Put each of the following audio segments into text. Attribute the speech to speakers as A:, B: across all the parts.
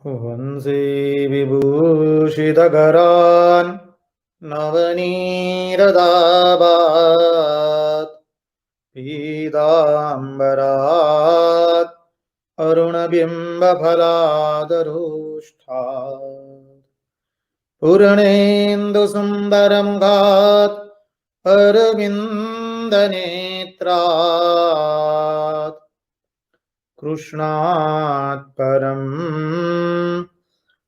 A: वंशी विभूषितकरान् नवनीरदाभात् पीताम्बरात् अरुणबिम्बफलादरोष्ठात् पूर्णेन्दुसुन्दरमुखात् अरविन्दनेत्रात् कृष्णात् परं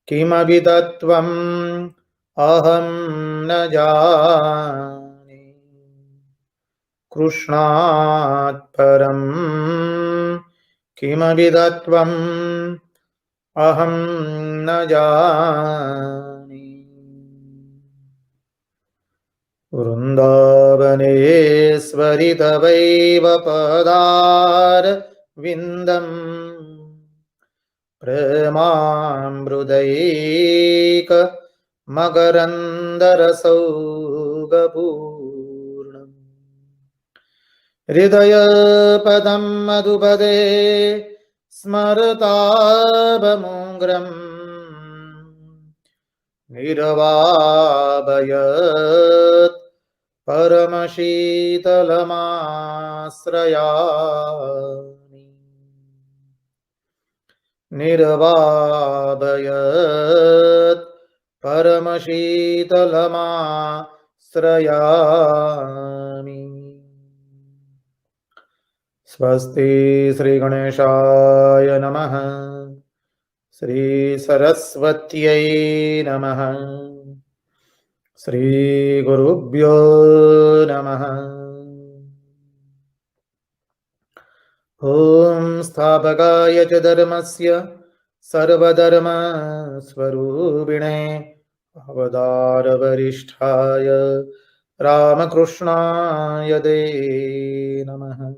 A: किमपि तत्त्वम् अहं न जाने। कृष्णात् परं किमपि तत्त्वम् अहं न जाने। वृन्दावनेश्वरि तवैव पदारविन्दम् प्रेमामृतैक मकरन्दरसौगपूर्णम् हृदयपदं मधुपदे स्मरताभमुग्रम् निर्वापयत् परमशीतलमाश्रयामि। निर्वापयत् परमशीतलमाश्रयामि। स्वस्ति श्री गणेशाय नमः। श्री सरस्वत्यै नमः। श्री गुरुभ्यो नमः। ओम स्थापकाय च धर्मस्य सर्वधर्मस्वरूपिणे अवतारवरिष्ठाय रामकृष्णाय ते नमः।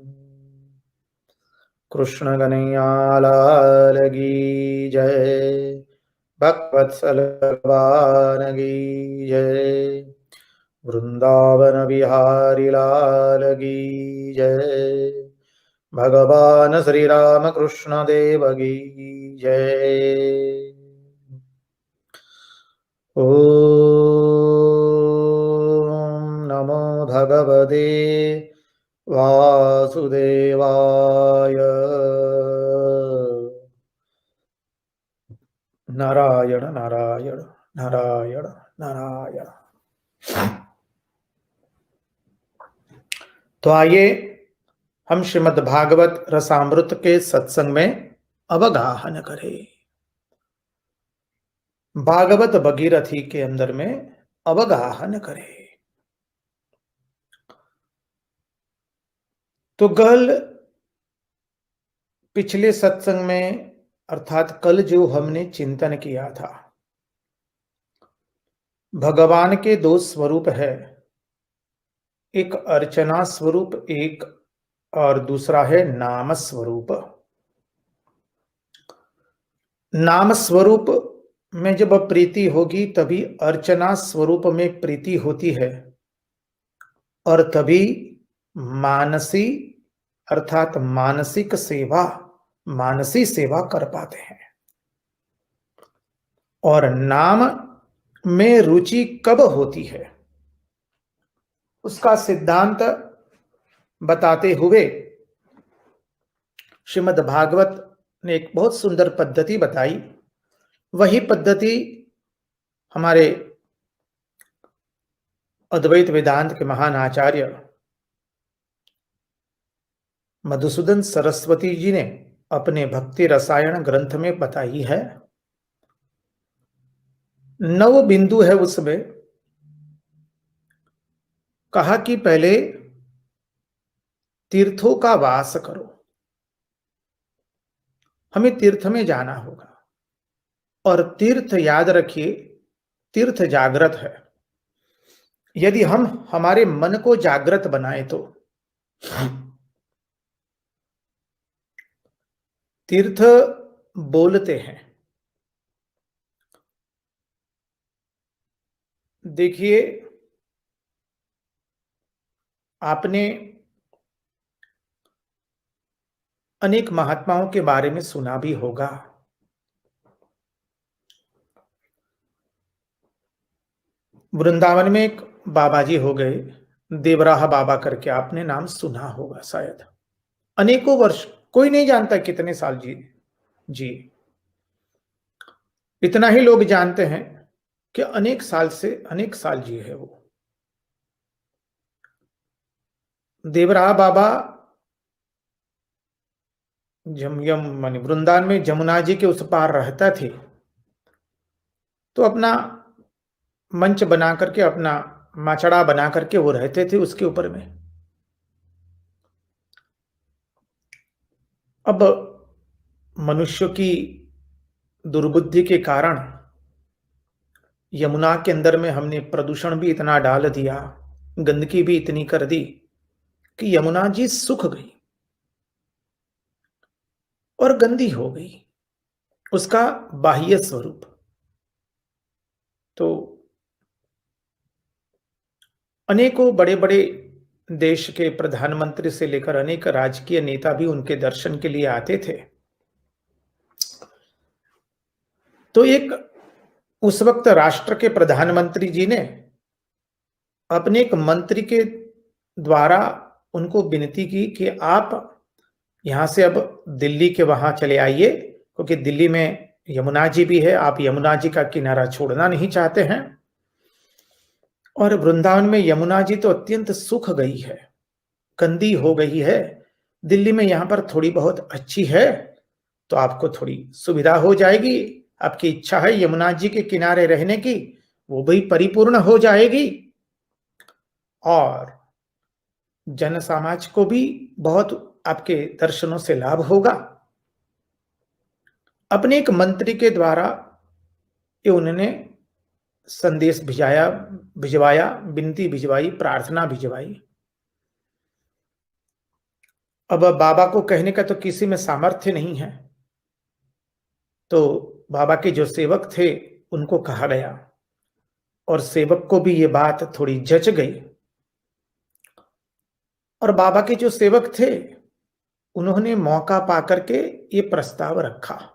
A: कृष्ण कन्हैया लाल की जय। भक्तवत्सल भगवान की जय। वृंदावन बिहारी लाल की जय। भगवान श्री राम कृष्ण देव की जय। ओम नमो भगवते वासुदेवाय। नारायण नारायण नारायण नारायण। तो आइए हम श्रीमद् भागवत रसामृत के सत्संग में अवगाहन करें। भागवत भगीरथी के अंदर में अवगाहन करें। तो कल पिछले सत्संग में अर्थात कल जो हमने चिंतन किया था, भगवान के दो स्वरूप है, एक अर्चना स्वरूप, एक और दूसरा है नाम स्वरूप। नाम स्वरूप में जब प्रीति होगी तभी अर्चना स्वरूप में प्रीति होती है, और तभी मानसी अर्थात मानसिक सेवा, मानसी सेवा कर पाते हैं। और नाम में रुचि कब होती है उसका सिद्धांत बताते हुए श्रीमद् भागवत ने एक बहुत सुंदर पद्धति बताई। वही पद्धति हमारे अद्वैत वेदांत के महान आचार्य मधुसूदन सरस्वती जी ने अपने भक्ति रसायन ग्रंथ में बताई है। 9 बिंदु है उसमें। कहा कि पहले तीर्थों का वास करो, हमें तीर्थ में जाना होगा। और तीर्थ याद रखिए, तीर्थ जागृत है। यदि हम हमारे मन को जागृत बनाए तो तीर्थ बोलते हैं। देखिए, आपने अनेक महात्माओं के बारे में सुना भी होगा। वृंदावन में एक बाबा जी हो गए, देवराहा बाबा करके, आपने नाम सुना होगा शायद। अनेकों वर्ष, कोई नहीं जानता कितने साल जी जी। इतना ही लोग जानते हैं कि अनेक साल जी है वो। देवराहा बाबा माने वृंदावन में जमुना जी के उस पार रहता थे, तो अपना मंच बना करके, अपना माचड़ा बना करके वो रहते थे उसके ऊपर में। अब मनुष्य की दुर्बुद्धि के कारण यमुना के अंदर में हमने प्रदूषण भी इतना डाल दिया, गंदगी भी इतनी कर दी कि यमुना जी सूख गई और गंदी हो गई, उसका बाह्य स्वरूप। तो अनेकों बड़े बड़े देश के प्रधानमंत्री से लेकर अनेक राजकीय नेता भी उनके दर्शन के लिए आते थे। तो एक उस वक्त राष्ट्र के प्रधानमंत्री जी ने अपने एक मंत्री के द्वारा उनको विनती की कि आप यहां से अब दिल्ली के वहां चले आइए, क्योंकि दिल्ली में यमुना जी भी है, आप यमुना जी का किनारा छोड़ना नहीं चाहते हैं। और वृंदावन में यमुना जी तो अत्यंत सूख गई है, गंदी हो गई है। दिल्ली में यहां पर थोड़ी बहुत अच्छी है, तो आपको थोड़ी सुविधा हो जाएगी। आपकी इच्छा है यमुना जी के किनारे रहने की, वो भी परिपूर्ण हो जाएगी, और जन समाज को भी बहुत आपके दर्शनों से लाभ होगा। अपने एक मंत्री के द्वारा ये उन्होंने संदेश भिजवाया, विनती भिजवाई, प्रार्थना भिजवाई। अब बाबा को कहने का तो किसी में सामर्थ्य नहीं है, तो बाबा के जो सेवक थे उनको कहा गया, और सेवक को भी ये बात थोड़ी जच गई। और बाबा के जो सेवक थे उन्होंने मौका पाकर के ये प्रस्ताव रखा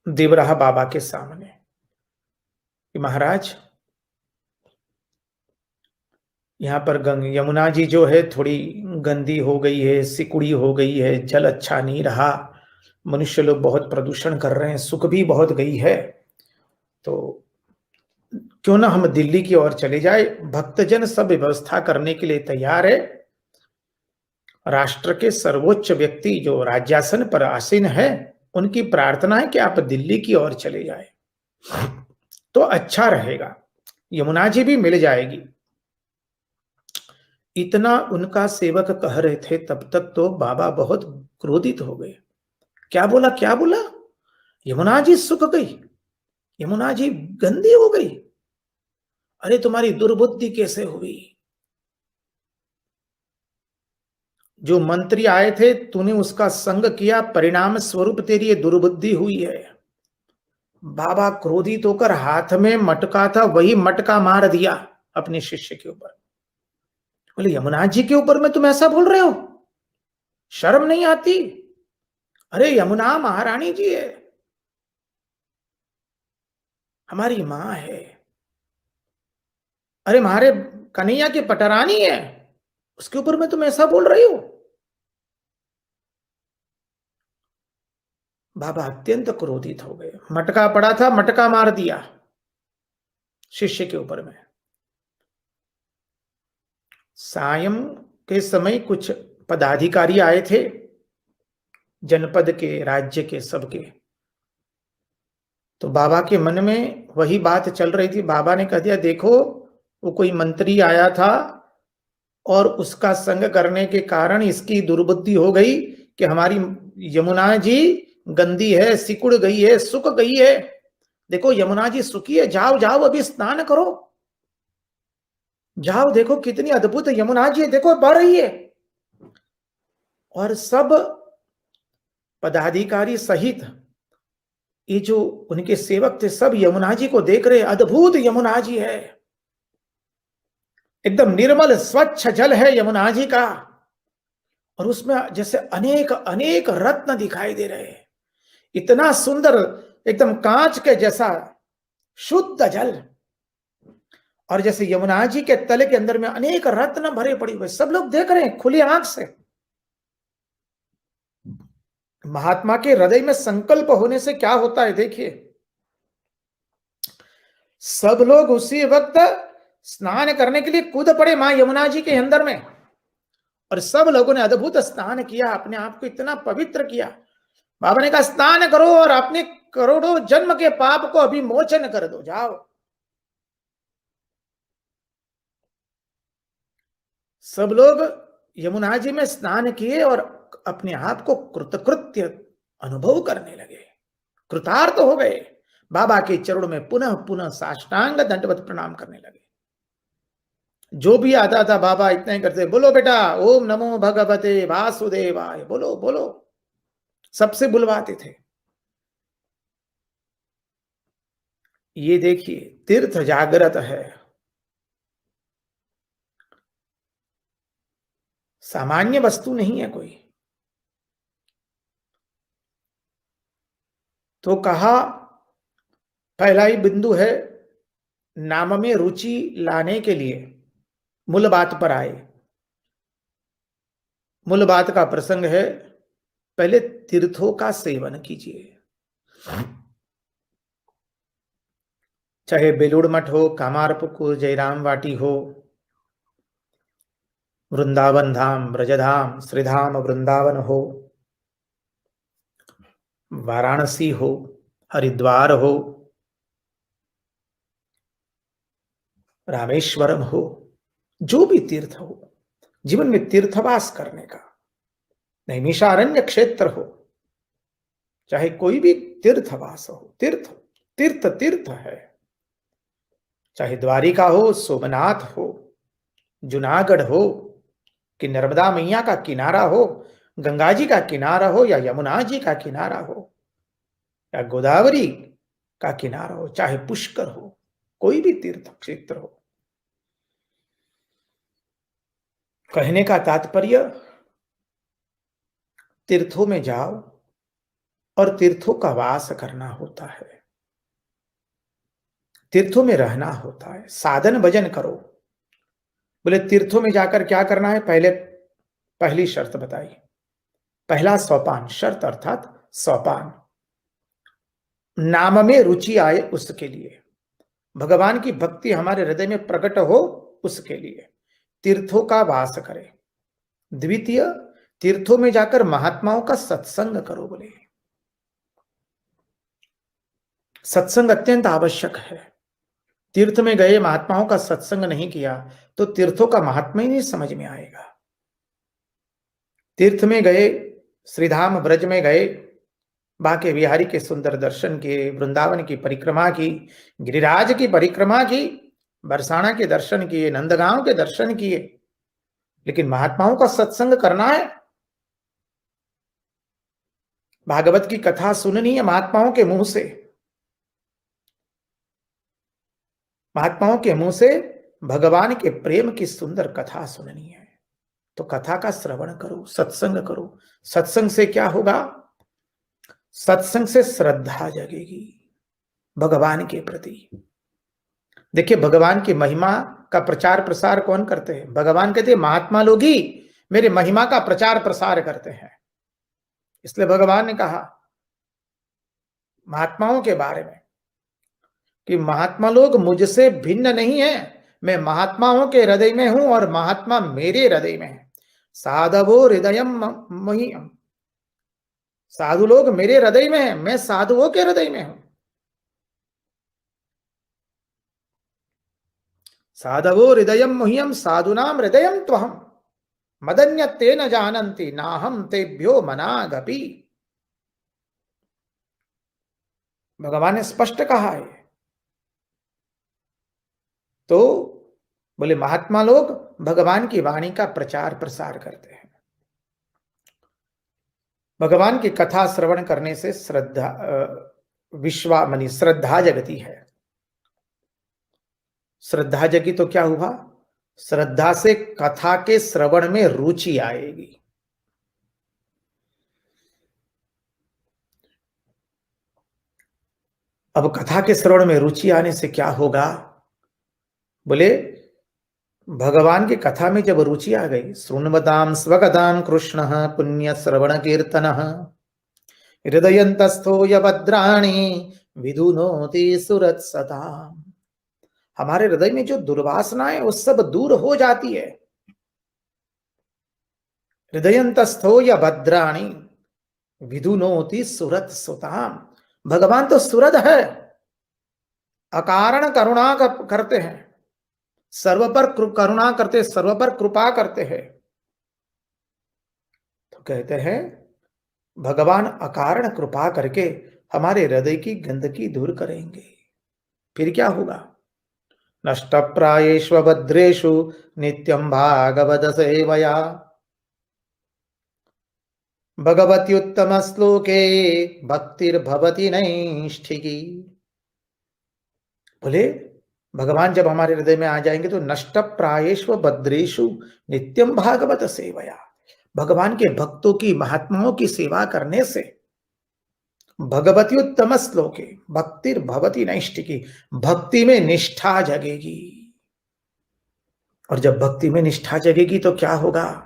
A: देवराहा बाबा के सामने कि महाराज, यहाँ पर यमुना जी जो है थोड़ी गंदी हो गई है, सिकुड़ी हो गई है, जल अच्छा नहीं रहा, मनुष्य लोग बहुत प्रदूषण कर रहे हैं, सुख भी बहुत गई है, तो क्यों ना हम दिल्ली की ओर चले जाए। भक्तजन सब व्यवस्था करने के लिए तैयार है। राष्ट्र के सर्वोच्च व्यक्ति जो राज्यासन पर आसीन है, उनकी प्रार्थना है कि आप दिल्ली की ओर चले जाए तो अच्छा रहेगा, यमुना जी भी मिल जाएगी। इतना उनका सेवक कह रहे थे, तब तक तो बाबा बहुत क्रोधित हो गए। क्या बोला, क्या बोला? यमुना जी सूख गई, यमुना जी गंदी हो गई? अरे तुम्हारी दुर्बुद्धि कैसे हुई? जो मंत्री आए थे तूने उसका संग किया, परिणाम स्वरूप तेरी ये दुर्बुद्धि हुई है। बाबा क्रोधित होकर हाथ में मटका था, वही मटका मार दिया अपने शिष्य के ऊपर। बोले यमुना जी के ऊपर में तुम ऐसा बोल रहे हो? शर्म नहीं आती? अरे यमुना महारानी जी है, हमारी मां है, अरे हमारे कन्हैया की पटरानी है, उसके ऊपर में तुम ऐसा बोल रही हो? बाबा अत्यंत क्रोधित हो गए, मटका पड़ा था, मटका मार दिया शिष्य के ऊपर में। सायं के समय कुछ पदाधिकारी आए थे, जनपद के, राज्य के, सबके। तो बाबा के मन में वही बात चल रही थी। बाबा ने कह दिया, देखो वो कोई मंत्री आया था और उसका संग करने के कारण इसकी दुर्बुद्धि हो गई कि हमारी यमुना जी गंदी है, सिकुड़ गई है, सूख गई है। देखो यमुना जी सूखी है, जाओ जाओ अभी स्नान करो, जाओ देखो कितनी अद्भुत यमुना जी है, देखो बह रही है। और सब पदाधिकारी सहित ये जो उनके सेवक थे सब यमुना जी को देख रहे, अद्भुत यमुना जी है, एकदम निर्मल स्वच्छ जल है यमुना जी का, और उसमें जैसे अनेक अनेक रत्न दिखाई दे रहे हैं, इतना सुंदर, एकदम कांच के जैसा शुद्ध जल। और जैसे यमुना जी के तले के अंदर में अनेक रत्न भरे पड़े हुए, सब लोग देख रहे हैं खुली आंख से। महात्मा के हृदय में संकल्प होने से क्या होता है देखिए, सब लोग उसी वक्त स्नान करने के लिए कूद पड़े मां यमुना जी के अंदर में, और सब लोगों ने अद्भुत स्नान किया, अपने आप को इतना पवित्र किया। बाबा ने कहा स्नान करो और अपने करोड़ों जन्म के पाप को अभी मोचन कर दो, जाओ। सब लोग यमुना जी में स्नान किए और अपने आप को कृतकृत्य अनुभव करने लगे, कृतार्थ हो गए, बाबा के चरणों में पुनः पुनः साष्टांग दंडवत प्रणाम करने लगे। जो भी आता था बाबा इतना ही करते, बोलो बेटा ओम नमो भगवते वासुदेवाय, बोलो बोलो, सबसे बुलवाते थे। ये देखिए तीर्थ जागृत है, सामान्य वस्तु नहीं है कोई। तो कहा पहला ही बिंदु है, नाम में रुचि लाने के लिए मूल बात पर आए। मूल बात का प्रसंग है, पहले तीर्थों का सेवन कीजिए। चाहे बेलूड़ मठ हो, कामारपुकुर, जयराम वाटी हो, वृंदावन धाम, ब्रजधाम, श्रीधाम वृंदावन हो, वाराणसी हो, हरिद्वार हो, रामेश्वरम हो, जो भी तीर्थ हो, जीवन में तीर्थवास करने का, नैमिषारण्य क्षेत्र हो, चाहे कोई भी तीर्थवास हो, तीर्थ तीर्थ तीर्थ है। चाहे द्वारिका हो, सोमनाथ हो, जूनागढ़ हो, कि नर्मदा मैया का किनारा हो, गंगा जी का किनारा हो, या यमुना जी का किनारा हो, या गोदावरी का किनारा हो, चाहे पुष्कर हो, कोई भी तीर्थ क्षेत्र हो, कहने का तात्पर्य तीर्थों में जाओ और तीर्थों का वास करना होता है, तीर्थों में रहना होता है, साधन भजन करो। बोले तीर्थों में जाकर क्या करना है, पहले पहली शर्त बताई, पहला सोपान, शर्त अर्थात सोपान, नाम में रुचि आए उसके लिए, भगवान की भक्ति हमारे हृदय में प्रकट हो उसके लिए तीर्थों का वास करें। द्वितीय, तीर्थों में जाकर महात्माओं का सत्संग करो। बोले सत्संग अत्यंत आवश्यक है। तीर्थ में गए महात्माओं का सत्संग नहीं किया तो तीर्थों का महात्मा ही नहीं समझ में आएगा। तीर्थ में गए, श्रीधाम ब्रज में गए, बांके बिहारी के सुंदर दर्शन किए, वृंदावन की परिक्रमा की, गिरिराज की परिक्रमा की, बरसाना के दर्शन किए, नंदगांव के दर्शन किए, लेकिन महात्माओं का सत्संग करना है, भागवत की कथा सुननी है महात्माओं के मुंह से, महात्माओं के मुंह से भगवान के प्रेम की सुंदर कथा सुननी है। तो कथा का श्रवण करो, सत्संग करो। सत्संग से क्या होगा, सत्संग से श्रद्धा जगेगी भगवान के प्रति। देखिए भगवान की महिमा का प्रचार प्रसार कौन करते हैं, भगवान कहते हैं महात्मा लोग ही मेरे महिमा का प्रचार प्रसार करते हैं। इसलिए भगवान ने कहा महात्माओं के बारे में कि महात्मा लोग मुझसे भिन्न नहीं है, मैं महात्माओं के हृदय में हूं और महात्मा मेरे हृदय में है। साधवो हृदयम मह्यम, साधु लोग मेरे हृदय में है, मैं साधुओं के हृदय में हूं। साधवो हृदयम मह्यम साधुनाम हृदयम त्वहम मदन्यते न जानन्ति नाहम तेभ्यो मनागपि। भगवान ने स्पष्ट कहा है। तो बोले महात्मा लोग भगवान की वाणी का प्रचार प्रसार करते हैं, भगवान की कथा श्रवण करने से श्रद्धा विश्वा मनी श्रद्धा जगती है। श्रद्धा जगी तो क्या हुआ, श्रद्धा से कथा के श्रवण में रुचि आएगी। अब कथा के श्रवण में रुचि आने से क्या होगा? बोले भगवान की कथा में जब रुचि आ गई, शृण्वतां स्वकथां कृष्ण पुण्य श्रवण कीर्तन हृदयंतस्थो यभद्राणि विधुनोति सुरत सदा। हमारे हृदय में जो दुर्वासना है वो सब दूर हो जाती है। हृदयंतस्थो यभद्राणि विधुनोति सुरत सुताम। भगवान तो सुरद है, अकारण करुणा करते हैं, सर्व पर करुणा करते, सर्व पर कृपा करते हैं। तो कहते हैं भगवान अकारण कृपा करके हमारे हृदय की गंदगी दूर करेंगे। फिर क्या होगा? नष्ट प्रायेष्व भद्रेषु नित्यं भागवत सेवया भगवती उत्तम श्लोके भक्तिर्भवति नैष्ठिकी। बोले भगवान जब हमारे हृदय में आ जाएंगे तो नष्ट प्रायेष्व भद्रेषु नित्यम भागवत सेवया, भगवान के भक्तों की, महात्माओं की सेवा करने से भगवती उत्तम श्लोके भक्तिर्भवति नैष्ठिकी, भक्ति में निष्ठा जगेगी। और जब भक्ति में निष्ठा जगेगी तो क्या होगा?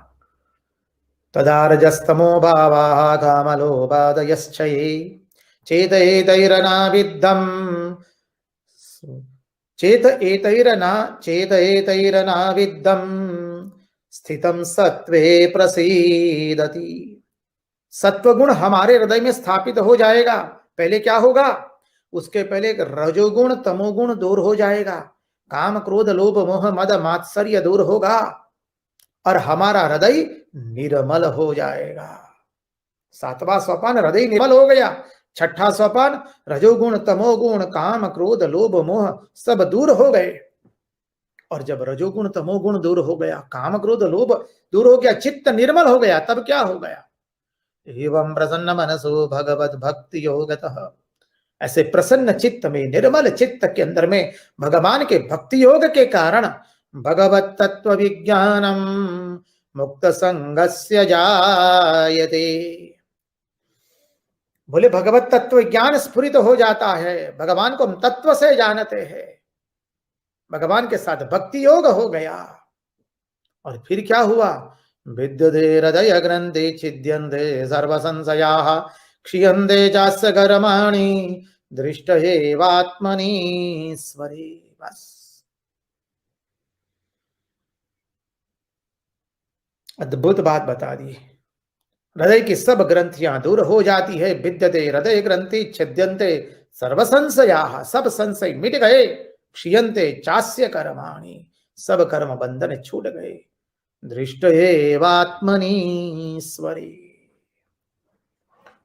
A: तदा रजस्तमो भावाः कामलोभादयश्चये चेतएतैरनाविद्धं चेतएतैरनाविद्धं स्थितं सत्वे प्रसीदति। सत्वगुण हमारे हृदय में स्थापित हो जाएगा। पहले क्या होगा? उसके पहले रजोगुण तमोगुण दूर हो जाएगा, काम क्रोध लोभ मोह मद मात्सर्य दूर होगा और हमारा हृदय निर्मल हो जाएगा। सातवां सोपान हृदय निर्मल हो गया। छठा सोपान रजोगुण तमोगुण काम क्रोध लोभ मोह सब दूर हो गए। और जब रजोगुण तमोगुण दूर हो गया, काम क्रोध लोभ दूर हो गया, चित्त निर्मल हो गया, तब क्या हो गया? एवं प्रसन्न मनसो भगवत भक्ति योगतः, ऐसे प्रसन्न चित्त में, निर्मल चित्त के अंदर में भगवान के भक्ति योग के कारण भगवत तत्व विज्ञानम मुक्त संगस्य जायते। बोले भगवत तत्व ज्ञान स्फुरित हो जाता है, भगवान को हम तत्व से जानते हैं, भगवान के साथ भक्ति योग हो गया। और फिर क्या हुआ? विद्यते हृदय ग्रंथि छिद्यन्ते सर्व संशयाः क्षीयन्ते चास्य कर्माणि दृष्ट एवात्मनीश्वरे। बस अद्भुत बात बता दी। हृदय की सब ग्रंथियां दूर हो जाती है। विद्यते हृदय ग्रंथि छिद्यन्ते सर्व संशयाः, सब संशय मिट गए। क्षीयन्ते चास्य कर्माणि, सब कर्म बंधन छूट गए। दृष्ट एवात्मनीश्वरे।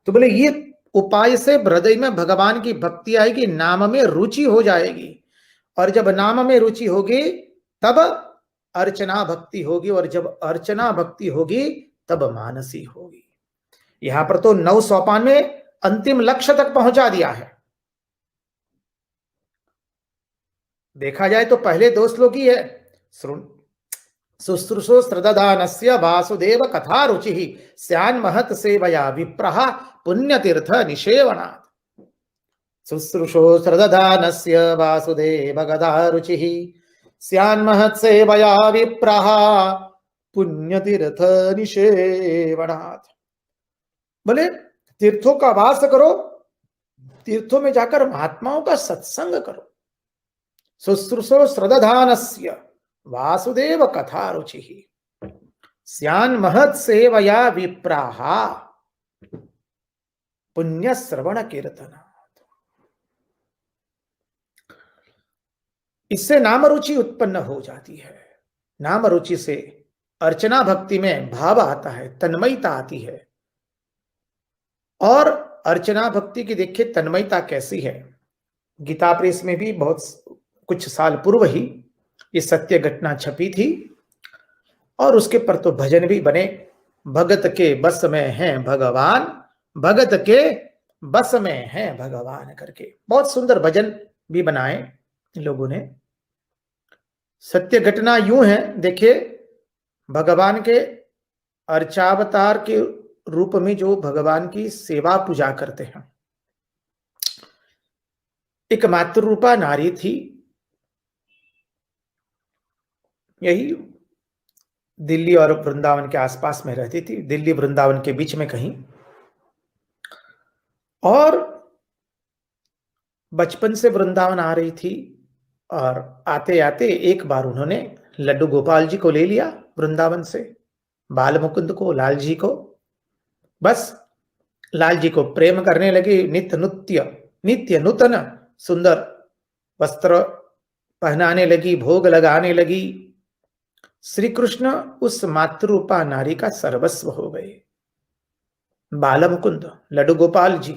A: तो बोले ये उपाय से हृदय में भगवान की भक्ति आएगी, नाम में रुचि हो जाएगी। और जब नाम में रुचि होगी तब अर्चना भक्ति होगी, और जब अर्चना भक्ति होगी तब मानसी होगी। यहां पर तो 9 सोपान में अंतिम लक्ष्य तक पहुंचा दिया है। देखा जाए तो पहले 2 श्लोक ही है। शुश्रूषो श्रद्धानस्य वासुदेव कथा रुचि स्यान् महत् सेवया विप्रः पुण्यतीर्थ निषेवणात्। शुश्रूषो श्रद्धानस्य वासुदेव कथा रुचि स्यान् महत् सेवया विप्रः पुण्यतीर्थ निषेवणात्। बोले तीर्थों का वास करो, तीर्थों में जाकर महात्माओं का सत्संग करो। शुश्रूषो श्रद्धानस्य वासुदेव कथा रुचि स्यान् महत् सेवया विप्राः पुण्य श्रवण कीर्तन। इससे नाम रुचि उत्पन्न हो जाती है। नाम रुचि से अर्चना भक्ति में भाव आता है, तन्मयता आती है। और अर्चना भक्ति की देखिए तन्मयता कैसी है। गीता प्रेस में भी बहुत कुछ साल पूर्व ही ये सत्य घटना छपी थी, और उसके पर तो भजन भी बने। भगत के बस में है भगवान, भगत के बस में है भगवान करके बहुत सुंदर भजन भी बनाए लोगों ने। सत्य घटना यूं है, देखिए भगवान के अर्चावतार के रूप में जो भगवान की सेवा पूजा करते हैं, एक मातृरूपा नारी थी, यही दिल्ली और वृंदावन के आसपास में रहती थी, दिल्ली वृंदावन के बीच में कहीं। और बचपन से वृंदावन आ रही थी, और आते आते एक बार उन्होंने लड्डू गोपाल जी को ले लिया वृंदावन से, बाल मुकुंद को, लाल जी को। बस लाल जी को प्रेम करने लगी, नित्य नूतन सुंदर वस्त्र पहनाने लगी, भोग लगाने लगी। श्री कृष्ण उस मातृरूपा नारी का सर्वस्व हो गए, बाल मुकुंद, लड्डू गोपाल जी।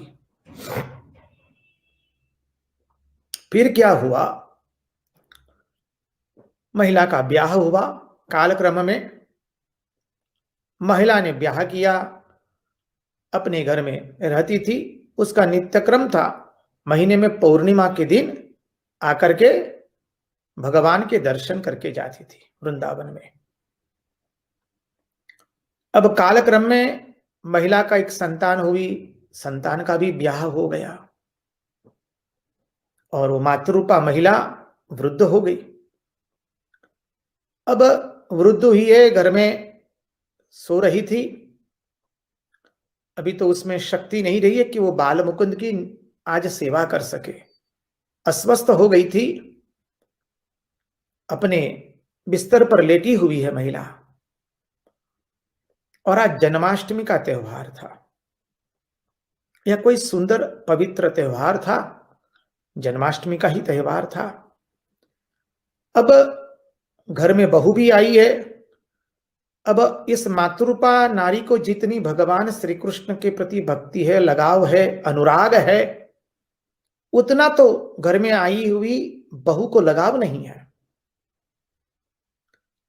A: फिर क्या हुआ, महिला का ब्याह हुआ। कालक्रम में महिला ने ब्याह किया, अपने घर में रहती थी। उसका नित्यक्रम था, महीने में पौर्णिमा के दिन आकर के भगवान के दर्शन करके जाती थी वृंदावन में। अब कालक्रम में महिला का एक संतान हुई, संतान का भी ब्याह हो गया, और वो मातृरूपा महिला वृद्ध हो गई। अब वृद्ध हुई है, घर में सो रही थी। अभी तो उसमें शक्ति नहीं रही है कि वो बाल मुकुंद की आज सेवा कर सके। अस्वस्थ हो गई थी, अपने बिस्तर पर लेटी हुई है महिला। और आज जन्माष्टमी का त्योहार था। यह कोई सुंदर पवित्र त्योहार था, जन्माष्टमी का ही त्योहार था। अब घर में बहू भी आई है। अब इस मातृरूपा नारी को जितनी भगवान श्री कृष्ण के प्रति भक्ति है, लगाव है, अनुराग है, उतना तो घर में आई हुई बहू को लगाव नहीं है।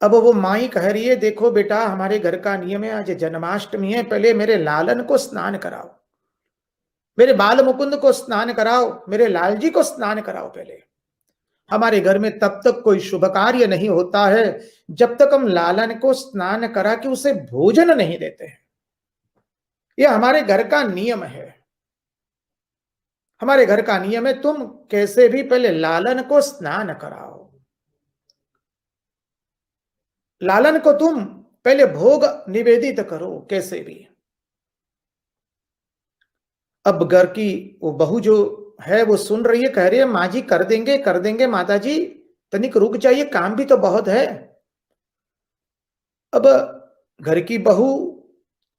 A: अब वो माई कह रही है, देखो बेटा, हमारे घर का नियम है, आज जन्माष्टमी है, पहले मेरे लालन को स्नान कराओ, मेरे बाल मुकुंद को स्नान कराओ, मेरे लाल जी को स्नान कराओ। पहले हमारे घर में तब तक कोई शुभ कार्य नहीं होता है जब तक हम लालन को स्नान करा के उसे भोजन नहीं देते हैं। यह हमारे घर का नियम है, हमारे घर का नियम है। तुम कैसे भी पहले लालन को स्नान कराओ, लालन को तुम पहले भोग निवेदित करो, कैसे भी। अब घर की वो बहू जो है वो सुन रही है, कह रही है, माँ जी कर देंगे माता जी, तनिक रुक जाइए, काम भी तो बहुत है। अब घर की बहू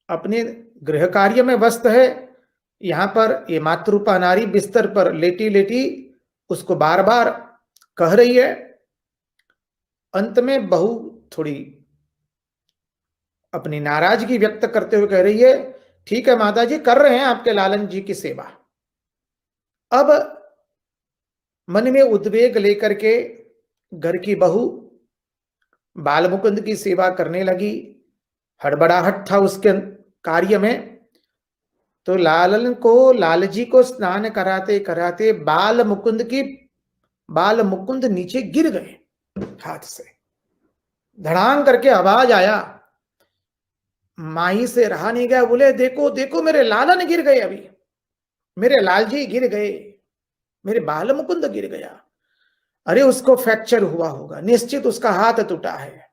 A: अपने गृह कार्य में व्यस्त है, यहां पर ये मातृरूपा नारी बिस्तर पर लेटी लेटी उसको बार बार कह रही है। अंत में बहू थोड़ी अपनी नाराजगी व्यक्त करते हुए कह रही है, ठीक है माता जी, कर रहे हैं आपके लालन जी की सेवा। अब मन में उद्वेग लेकर के घर की बहू बाल मुकुंद की सेवा करने लगी। हड़बड़ाहट था उसके कार्य में, तो लालन को, लाल जी को स्नान कराते कराते बाल मुकुंद नीचे गिर गए हाथ से। धड़ांग करके आवाज आया, माही से रहा नहीं गया, बोले देखो देखो मेरे लालन गिर गए, अभी मेरे लाल जी गिर गए, मेरे बाल मुकुंद गिर गया। अरे उसको फ्रैक्चर हुआ होगा, निश्चित उसका हाथ टूटा है,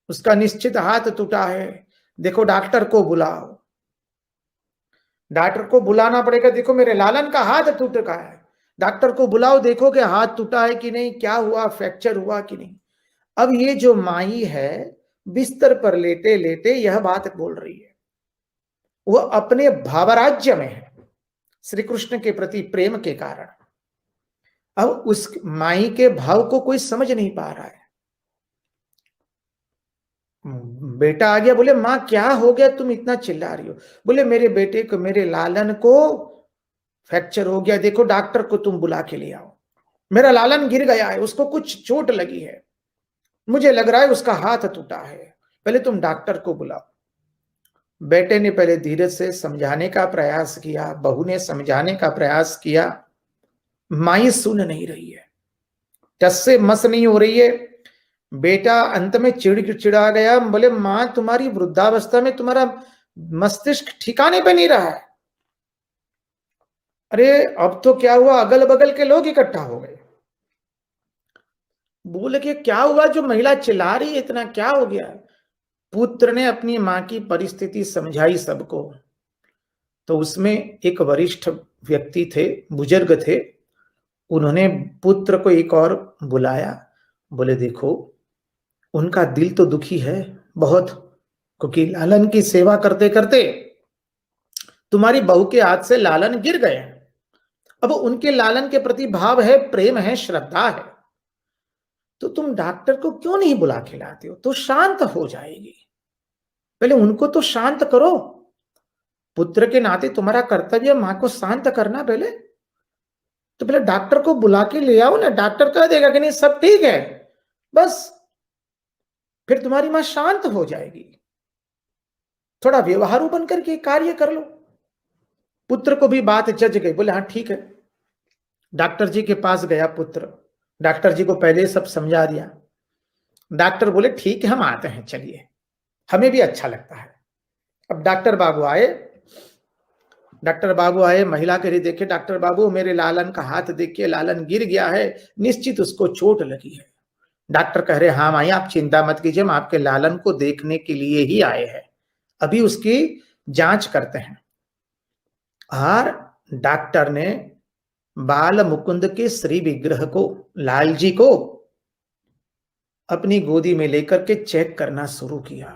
A: उसका निश्चित हाथ टूटा है, देखो डॉक्टर को बुलाओ, डॉक्टर को बुलाना पड़ेगा। देखो मेरे लालन का हाथ टूट का है, डॉक्टर को बुलाओ, देखो कि हाथ टूटा है कि नहीं, क्या हुआ, फ्रैक्चर हुआ कि नहीं। अब ये जो माई है बिस्तर पर लेटे लेटे यह बात बोल रही है, वह अपने भावराज्य में है श्री कृष्ण के प्रति प्रेम के कारण। अब उस माई के भाव को कोई समझ नहीं पा रहा है। बेटा आ गया, बोले माँ क्या हो गया, तुम इतना चिल्ला रही हो। बोले मेरे बेटे को, मेरे लालन को फ्रैक्चर हो गया, देखो डॉक्टर को तुम बुला के ले आओ, मेरा लालन गिर गया है, उसको कुछ चोट लगी है, मुझे लग रहा है उसका हाथ टूटा है, पहले तुम डॉक्टर को बुलाओ। बेटे ने पहले धीरज से समझाने का प्रयास किया, बहू ने समझाने का प्रयास किया, माई सुन नहीं रही है, टस से मस नहीं हो रही है। बेटा अंत में चिड़ा गया, बोले मां तुम्हारी वृद्धावस्था में तुम्हारा मस्तिष्क ठिकाने पे नहीं रहा है, अरे अब तो क्या हुआ, अगल बगल के लोग इकट्ठा हो गए। बोले कि क्या हुआ, जो महिला चिल्ला रही है इतना, क्या हो गया। पुत्र ने अपनी मां की परिस्थिति समझाई सबको। तो उसमें एक वरिष्ठ व्यक्ति थे, बुजुर्ग थे। उन्होंने पुत्र को एक और बुलाया। बोले देखो, उनका दिल तो दुखी है बहुत, क्योंकि लालन की सेवा करते करते तुम्हारी बहू के हाथ से लालन गिर गए। अब उनके लालन के प्रति भाव है, प्रेम है, श्रद्धा है, तो तुम डॉक्टर को क्यों नहीं बुला के लाते हो, तो शांत हो जाएगी। पहले उनको तो शांत करो। पुत्र के नाते तुम्हारा कर्तव्य मां को शांत करना। पहले तो पहले डॉक्टर को बुला के ले आओ ना, डॉक्टर कह देगा कि नहीं सब ठीक है, बस फिर तुम्हारी मां शांत हो जाएगी। थोड़ा व्यवहारू बनकर के कार्य कर लो। पुत्र को भी बात जज गई। बोले हाँ ठीक है। डॉक्टर जी के पास गया पुत्र, डॉक्टर जी को पहले सब समझा दिया। डॉक्टर बोले ठीक है, हम आते हैं, चलिए, हमें भी अच्छा लगता है। अब डॉक्टर बाबू आए। डॉक्टर बाबू आए, महिला कह रही देखिए डॉक्टर बाबू, मेरे लालन का हाथ देखिए, लालन गिर गया है, निश्चित उसको चोट लगी है। डॉक्टर कह रहे हाँ माई, आप चिंता मत कीजिए, हम आपके लालन को देखने के लिए ही आए हैं, अभी उसकी जांच करते हैं। और डॉक्टर ने बाल मुकुंद के श्री विग्रह को, लाल जी को अपनी गोदी में लेकर के चेक करना शुरू किया।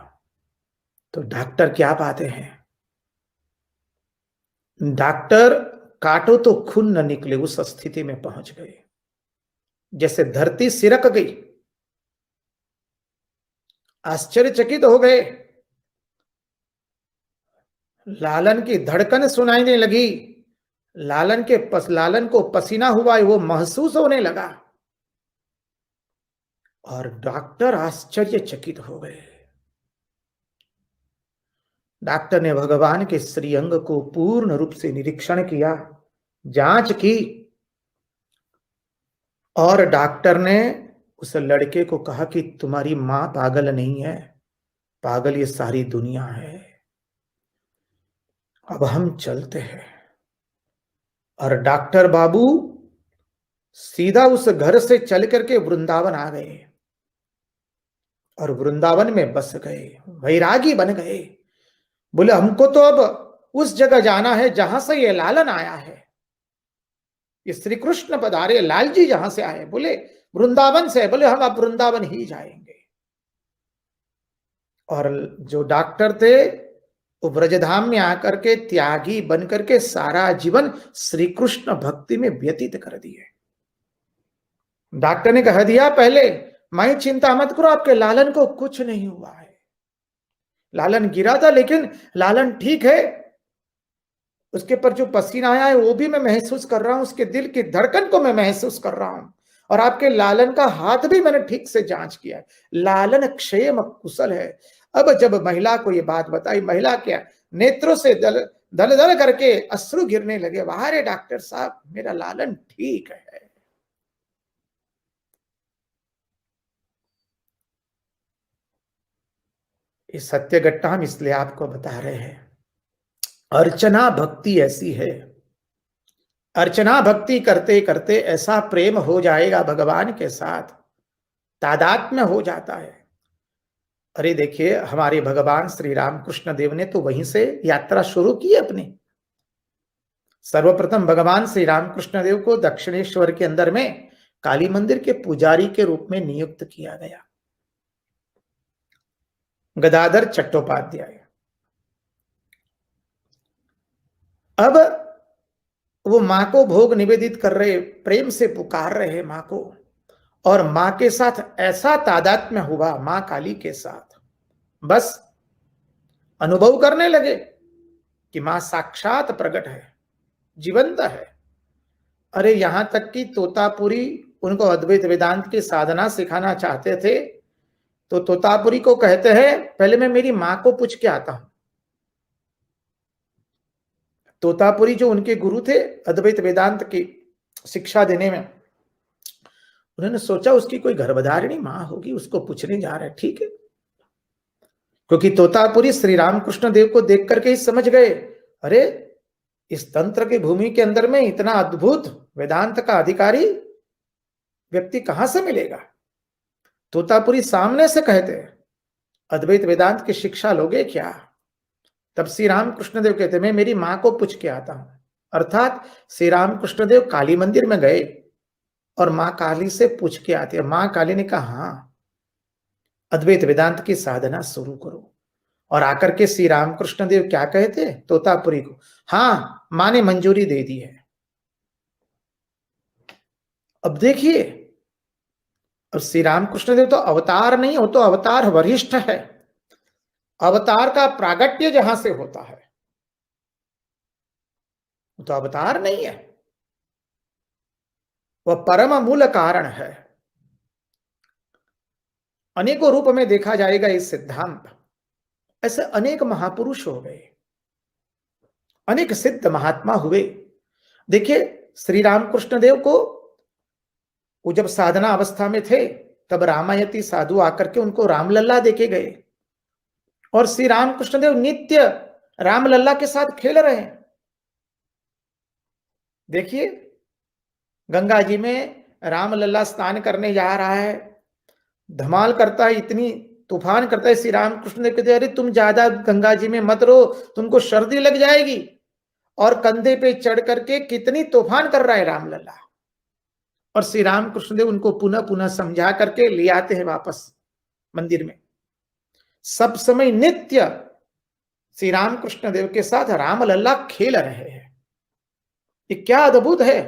A: तो डॉक्टर क्या पाते हैं, डॉक्टर काटो तो खून न निकले उस स्थिति में पहुंच गए, जैसे धरती सिरक गई। आश्चर्यचकित हो गए। लालन की धड़कन सुनाई देने लगी, लालन को पसीना हुआ है वो महसूस होने लगा। और डॉक्टर आश्चर्यचकित हो गए। डॉक्टर ने भगवान के श्रीअंग को पूर्ण रूप से निरीक्षण किया, जांच की, और डॉक्टर ने उस लड़के को कहा कि तुम्हारी मां पागल नहीं है, पागल ये सारी दुनिया है, अब हम चलते हैं। और डॉक्टर बाबू सीधा उस घर से चल करके वृंदावन आ गए और वृंदावन में बस गए, वैरागी बन गए। बोले हमको तो अब उस जगह जाना है जहां से ये लालन आया है, ये श्री कृष्ण पधारे, लाल जी जहां से आए, बोले वृंदावन से। बोले हम अब वृंदावन ही जाएंगे। और जो डॉक्टर थे वो ब्रजधाम में आकर के त्यागी बनकर के सारा जीवन श्री कृष्ण भक्ति में व्यतीत कर दिए। डॉक्टर ने कह दिया पहले, माई चिंता मत करो, आपके लालन को कुछ नहीं हुआ है, लालन गिरा था लेकिन लालन ठीक है, उसके पर जो पसीना आया है वो भी मैं महसूस कर रहा हूं, उसके दिल की धड़कन को मैं महसूस कर रहा हूं, और आपके लालन का हाथ भी मैंने ठीक से जांच किया है, लालन क्षेम कुशल है। अब जब महिला को ये बात बताई, महिला क्या नेत्रों से दल दल दल करके अश्रु गिरने लगे, वाह रे डॉक्टर साहब, मेरा लालन ठीक है। ये सत्य घटना हम इसलिए आपको बता रहे हैं। अर्चना भक्ति ऐसी है, अर्चना भक्ति करते करते ऐसा प्रेम हो जाएगा भगवान के साथ, तादात्म्य हो जाता है। अरे देखिए हमारे भगवान श्री राम कृष्ण देव ने तो वहीं से यात्रा शुरू की अपनी। सर्वप्रथम भगवान श्री राम कृष्ण देव को दक्षिणेश्वर के अंदर में काली मंदिर के पुजारी के रूप में नियुक्त किया गया, गदाधर चट्टोपाध्याय। अब वो मां को भोग निवेदित कर रहे, प्रेम से पुकार रहे मां को, और मां के साथ ऐसा तादात्म्य हुआ, मां काली के साथ, बस अनुभव करने लगे कि मां साक्षात प्रकट है, जीवंत है। अरे यहां तक कि तोतापुरी उनको अद्वैत वेदांत की साधना सिखाना चाहते थे, तो तोतापुरी को कहते हैं पहले मैं मेरी मां को पूछ के आता हूं। तोतापुरी जो उनके गुरु थे अद्वैत वेदांत की शिक्षा देने में, उन्होंने सोचा उसकी कोई गर्भधारिणी मां होगी, उसको पूछने जा रहे हैं, ठीक है। क्योंकि तोतापुरी श्री रामकृष्ण देव को देख करके ही समझ गए, अरे इस तंत्र की भूमि के अंदर में इतना अद्भुत वेदांत का अधिकारी व्यक्ति कहां से मिलेगा? तोतापुरी सामने से कहते हैं, अद्वैत वेदांत की शिक्षा लोगे क्या? तब श्री राम कृष्णदेव कहते, मैं मेरी मां को पूछ के आता हूं। अर्थात श्री राम कृष्णदेव काली मंदिर में गए और मां काली से पूछ के आते। मां काली ने कहा, हाँ, अद्वैत वेदांत की साधना शुरू करो। और आकर के श्री रामकृष्ण देव क्या कहते तोतापुरी को, हाँ, मां ने मंजूरी दे दी है। अब देखिए, अब श्री रामकृष्ण देव तो अवतार नहीं, हो तो अवतार वरिष्ठ है। अवतार का प्रागट्य जहां से होता है, वो तो अवतार नहीं है, वह परम मूल कारण है। अनेकों रूप में देखा जाएगा इस सिद्धांत। ऐसे अनेक महापुरुष हो गए, अनेक सिद्ध महात्मा हुए। देखिए, श्री रामकृष्ण देव को वो जब साधना अवस्था में थे, तब रामायती साधु आकर के उनको रामलल्ला देके गए और श्री रामकृष्ण देव नित्य रामलल्ला के साथ खेल रहे हैं। देखिए, गंगा जी में रामलल्ला स्नान करने जा रहा है, धमाल करता है, इतनी तूफान करता है। श्री रामकृष्ण देव कहते, अरे तुम ज्यादा गंगा जी में मत रहो, तुमको सर्दी लग जाएगी। और कंधे पे चढ़ करके कितनी तूफान कर रहा है रामलल्ला। और श्री रामकृष्ण देव उनको पुनः पुनः समझा करके ले आते हैं वापस मंदिर में। सब समय नित्य श्री रामकृष्ण देव के साथ रामलल्ला खेल रहे हैं। ये क्या अद्भुत है!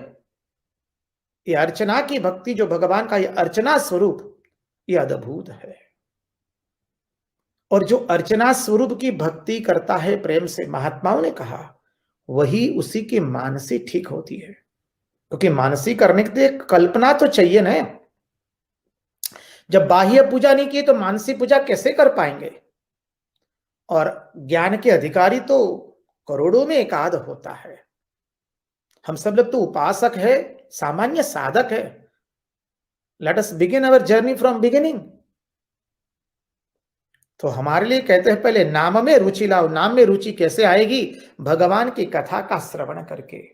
A: ये अर्चना की भक्ति, जो भगवान का ये अर्चना स्वरूप, ये अद्भुत है। और जो अर्चना स्वरूप की भक्ति करता है प्रेम से, महात्माओं ने कहा, वही उसी की मानसी ठीक होती है। क्योंकि मानसी करने के लिए कल्पना तो चाहिए ना। जब बाह्य पूजा नहीं की तो मानसी पूजा कैसे कर पाएंगे? और ज्ञान के अधिकारी तो करोड़ों में एकाध होता है। हम सब लोग तो उपासक है, सामान्य साधक है। Let us begin our journey from beginning. तो हमारे लिए कहते हैं, पहले नाम में रुचि लाओ। नाम में रुचि कैसे आएगी? भगवान की कथा का श्रवण करके।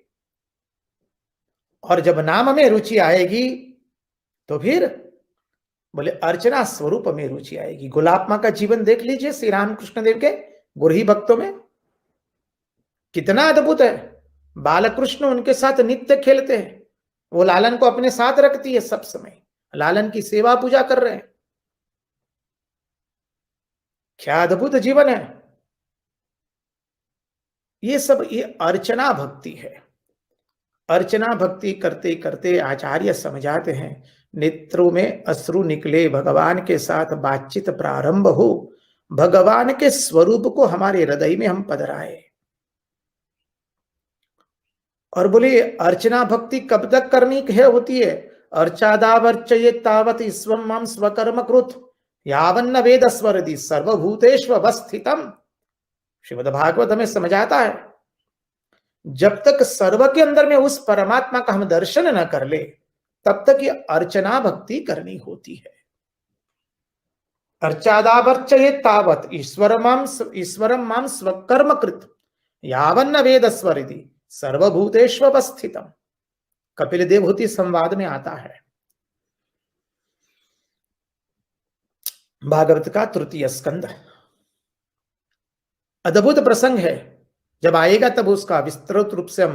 A: और जब नाम में रुचि आएगी तो फिर बोले अर्चना स्वरूप में रुचि आएगी। गुलाबमा का जीवन देख लीजिए, श्री रामकृष्ण देव के गुरही भक्तों में कितना अद्भुत है। बालकृष्ण उनके साथ नित्य खेलते हैं, वो लालन को अपने साथ रखती है, सब समय लालन की सेवा पूजा कर रहे हैं। क्या अद्भुत जीवन है! ये सब ये अर्चना भक्ति है। अर्चना भक्ति करते करते आचार्य समझाते हैं, नेत्रों में अश्रु निकले, भगवान के साथ बातचीत प्रारंभ हो, भगवान के स्वरूप को हमारे हृदय में हम पधराए। और बोले अर्चना भक्ति कब तक करनी है होती है? अर्चादावर्चये तावत ईश्वरं मां स्वकर्म कृत यावन्न वेद स्वरदि सर्वभूतेषु अवस्थितम। श्रीमद् भागवत हमें समझाता है, जब तक सर्व के अंदर में उस परमात्मा का हम दर्शन न कर ले, तब तक ये अर्चना भक्ति करनी होती है। अर्चादावर्चये तावत ईश्वरं मां स्वकर्म कृत यावन्न वेद स्वरदि सर्वभूतेषु अवस्थितम। कपिल देवहूति संवाद में आता है, भागवत का तृतीय स्कंद। अद्भुत प्रसंग है। जब आएगा तब उसका विस्तृत रूप से हम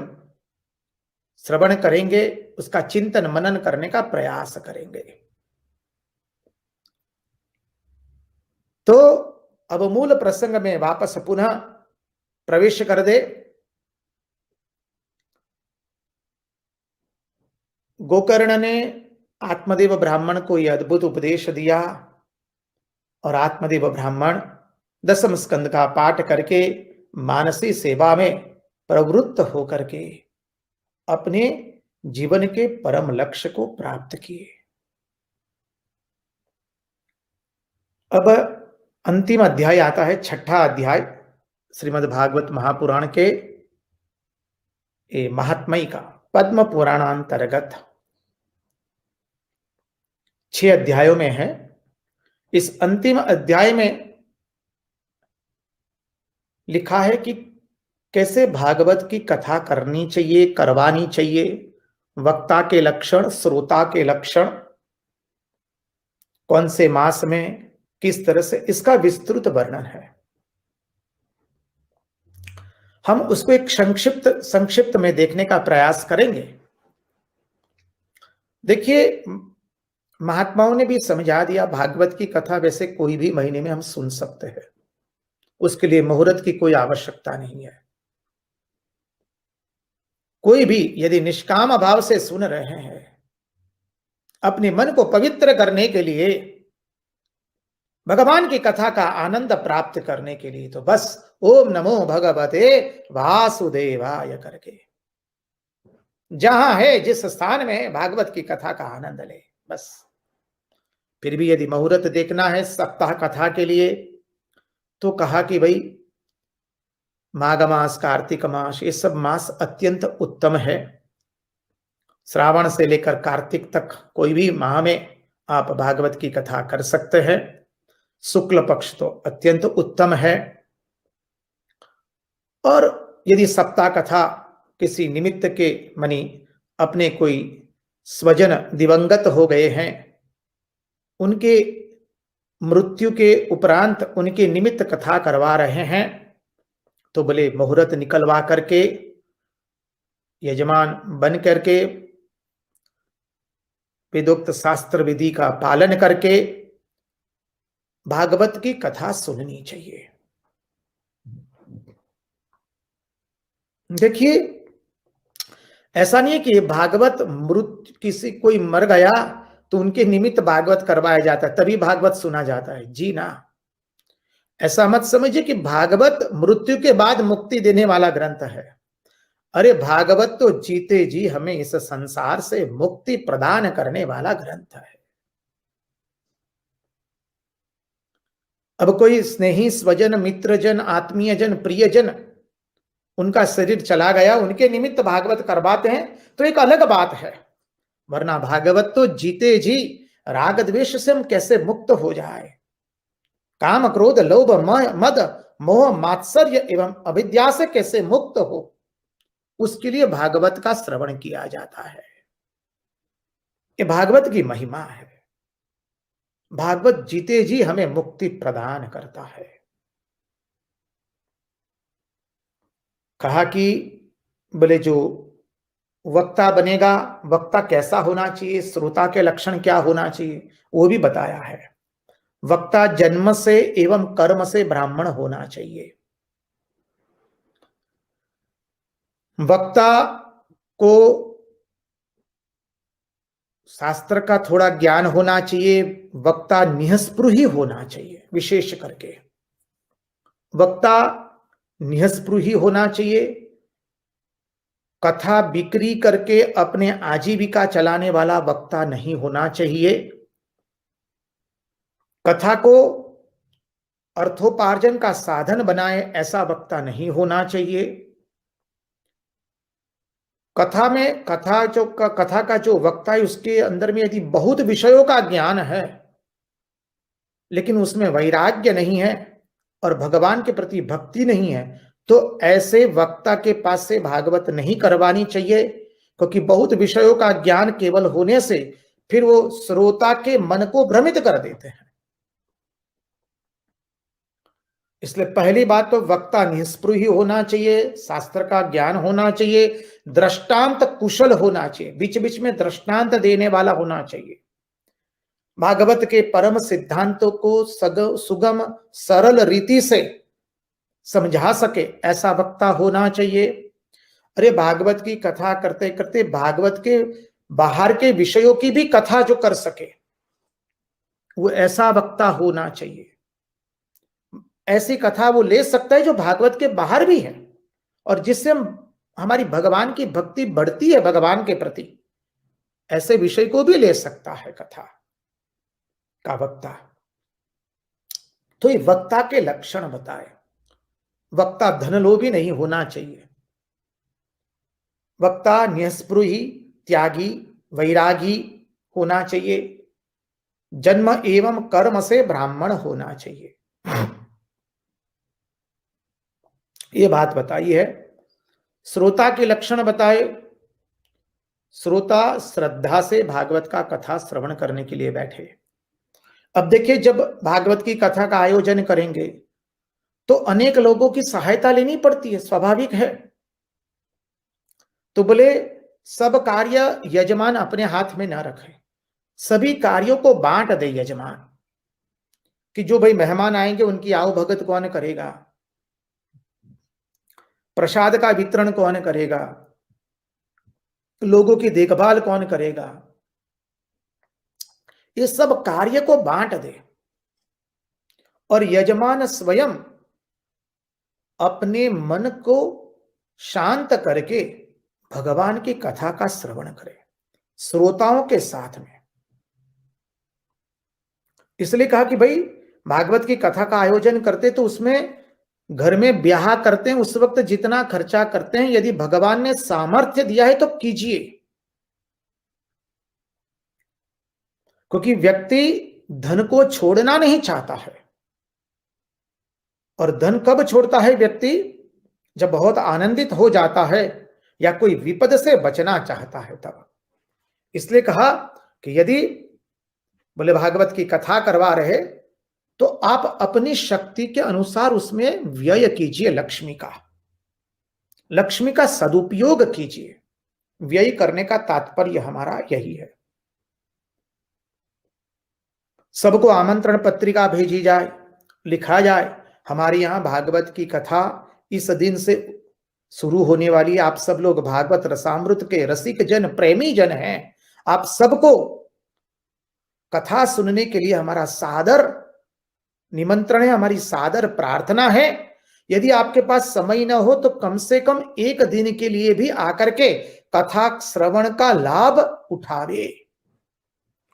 A: श्रवण करेंगे, उसका चिंतन मनन करने का प्रयास करेंगे। तो अब मूल प्रसंग में वापस पुनः प्रवेश कर दे। गोकर्ण ने आत्मदेव ब्राह्मण को यह अद्भुत उपदेश दिया और आत्मदेव ब्राह्मण दसम स्कंद का पाठ करके मानसी सेवा में प्रवृत्त होकर के अपने जीवन के परम लक्ष्य को प्राप्त किए। अब अंतिम अध्याय आता है, छठा अध्याय श्रीमद् भागवत महापुराण के महात्मय का, पद्म पुराणांतर्गत 6 अध्यायों में है। इस अंतिम अध्याय में लिखा है कि कैसे भागवत की कथा करनी चाहिए, करवानी चाहिए, वक्ता के लक्षण, श्रोता के लक्षण, कौन से मास में किस तरह से, इसका विस्तृत वर्णन है। हम उसको एक संक्षिप्त संक्षिप्त में देखने का प्रयास करेंगे। देखिए, महात्माओं ने भी समझा दिया, भागवत की कथा वैसे कोई भी महीने में हम सुन सकते हैं, उसके लिए मुहूर्त की कोई आवश्यकता नहीं है। कोई भी यदि निष्काम भाव से सुन रहे हैं, अपने मन को पवित्र करने के लिए, भगवान की कथा का आनंद प्राप्त करने के लिए, तो बस ओम नमो भगवते वासुदेवाय करके जहां है, जिस स्थान में है, भागवत की कथा का आनंद ले बस। फिर भी यदि मुहूर्त देखना है सप्ताह कथा के लिए, तो कहा कि भाई माघ मास, कार्तिक मास, ये सब मास अत्यंत उत्तम है। श्रावण से लेकर कार्तिक तक कोई भी माह में आप भागवत की कथा कर सकते हैं। शुक्ल पक्ष तो अत्यंत उत्तम है। और यदि सप्ताह कथा किसी निमित्त के मनी अपने कोई स्वजन दिवंगत हो गए हैं, उनके मृत्यु के उपरांत उनके निमित्त कथा करवा रहे हैं, तो बोले मुहूर्त निकलवा करके, यजमान बन करके, वेदोक्त शास्त्र विधि का पालन करके भागवत की कथा सुननी चाहिए। देखिए, ऐसा नहीं है कि भागवत मृत किसी कोई मर गया तो उनके निमित्त भागवत करवाया जाता है तभी भागवत सुना जाता है, जी ना। ऐसा मत समझिए कि भागवत मृत्यु के बाद मुक्ति देने वाला ग्रंथ है। अरे भागवत तो जीते जी हमें इस संसार से मुक्ति प्रदान करने वाला ग्रंथ है। अब कोई स्नेही, स्वजन, मित्रजन, आत्मीयजन, प्रियजन, उनका शरीर चला गया, उनके निमित्त भागवत करवाते हैं तो एक अलग बात है, वरना भागवत तो जीते जी राग द्वेष से हम कैसे मुक्त हो जाए, काम क्रोध लोभ मद मोह मात्सर्य एवं अविद्या से कैसे मुक्त हो, उसके लिए भागवत का श्रवण किया जाता है। ये भागवत की महिमा है। भागवत जीते जी हमें मुक्ति प्रदान करता है। कहा कि बोले जो वक्ता बनेगा, वक्ता कैसा होना चाहिए, श्रोता के लक्षण क्या होना चाहिए, वो भी बताया है। वक्ता जन्म से एवं कर्म से ब्राह्मण होना चाहिए। वक्ता को शास्त्र का थोड़ा ज्ञान होना चाहिए। वक्ता निःस्पृही होना चाहिए, विशेष करके वक्ता निःस्पृही होना चाहिए। कथा बिक्री करके अपने आजीविका चलाने वाला वक्ता नहीं होना चाहिए। कथा को अर्थोपार्जन का साधन बनाए, ऐसा वक्ता नहीं होना चाहिए। कथा का जो वक्ता है, उसके अंदर में यदि बहुत विषयों का ज्ञान है लेकिन उसमें वैराग्य नहीं है और भगवान के प्रति भक्ति नहीं है, तो ऐसे वक्ता के पास से भागवत नहीं करवानी चाहिए, क्योंकि बहुत विषयों का ज्ञान केवल होने से फिर वो श्रोता के मन को भ्रमित कर देते हैं। इसलिए पहली बात तो वक्ता निष्पृही होना चाहिए, शास्त्र का ज्ञान होना चाहिए, दृष्टांत कुशल होना चाहिए, बीच बीच में दृष्टांत देने वाला होना चाहिए, भागवत के परम सिद्धांतों को सुगम सरल रीति से समझा सके, ऐसा वक्ता होना चाहिए। अरे भागवत की कथा करते करते भागवत के बाहर के विषयों की भी कथा जो कर सके, वो ऐसा वक्ता होना चाहिए। ऐसी कथा वो ले सकता है जो भागवत के बाहर भी है और जिससे हमारी भगवान की भक्ति बढ़ती है भगवान के प्रति, ऐसे विषय को भी ले सकता है कथा का वक्ता। तो ये वक्ता के लक्षण बताए। वक्ता धनलोभी नहीं होना चाहिए। वक्ता निःस्पृही, त्यागी, वैरागी होना चाहिए। जन्म एवं कर्म से ब्राह्मण होना चाहिए। ये बात बताई है। श्रोता के लक्षण बताए। श्रोता श्रद्धा से भागवत का कथा श्रवण करने के लिए बैठे। अब देखिए, जब भागवत की कथा का आयोजन करेंगे तो अनेक लोगों की सहायता लेनी पड़ती है, स्वाभाविक है। तो बोले सब कार्य यजमान अपने हाथ में ना रखे, सभी कार्यों को बांट दे यजमान, कि जो भाई मेहमान आएंगे उनकी आओ भगत कौन करेगा, प्रसाद का वितरण कौन करेगा, लोगों की देखभाल कौन करेगा, ये सब कार्य को बांट दे। और यजमान स्वयं अपने मन को शांत करके भगवान की कथा का श्रवण करे श्रोताओं के साथ में। इसलिए कहा कि भाई भागवत की कथा का आयोजन करते तो उसमें घर में ब्याह करते हैं उस वक्त जितना खर्चा करते हैं, यदि भगवान ने सामर्थ्य दिया है तो कीजिए। क्योंकि व्यक्ति धन को छोड़ना नहीं चाहता है। और धन कब छोड़ता है व्यक्ति? जब बहुत आनंदित हो जाता है या कोई विपद से बचना चाहता है तब। इसलिए कहा कि यदि बोले भागवत की कथा करवा रहे तो आप अपनी शक्ति के अनुसार उसमें व्यय कीजिए, लक्ष्मी का सदुपयोग कीजिए। व्यय करने का तात्पर्य हमारा यही है। सबको आमंत्रण पत्रिका भेजी जाए, लिखा जाए हमारे यहां भागवत की कथा इस दिन से शुरू होने वाली। आप सब लोग भागवत रसामृत के रसिक जन, प्रेमी जन हैं। आप सबको कथा सुनने के लिए हमारा सादर निमंत्रण है, हमारी सादर प्रार्थना है। यदि आपके पास समय न हो तो कम से कम एक दिन के लिए भी आकर के कथा श्रवण का लाभ उठावे।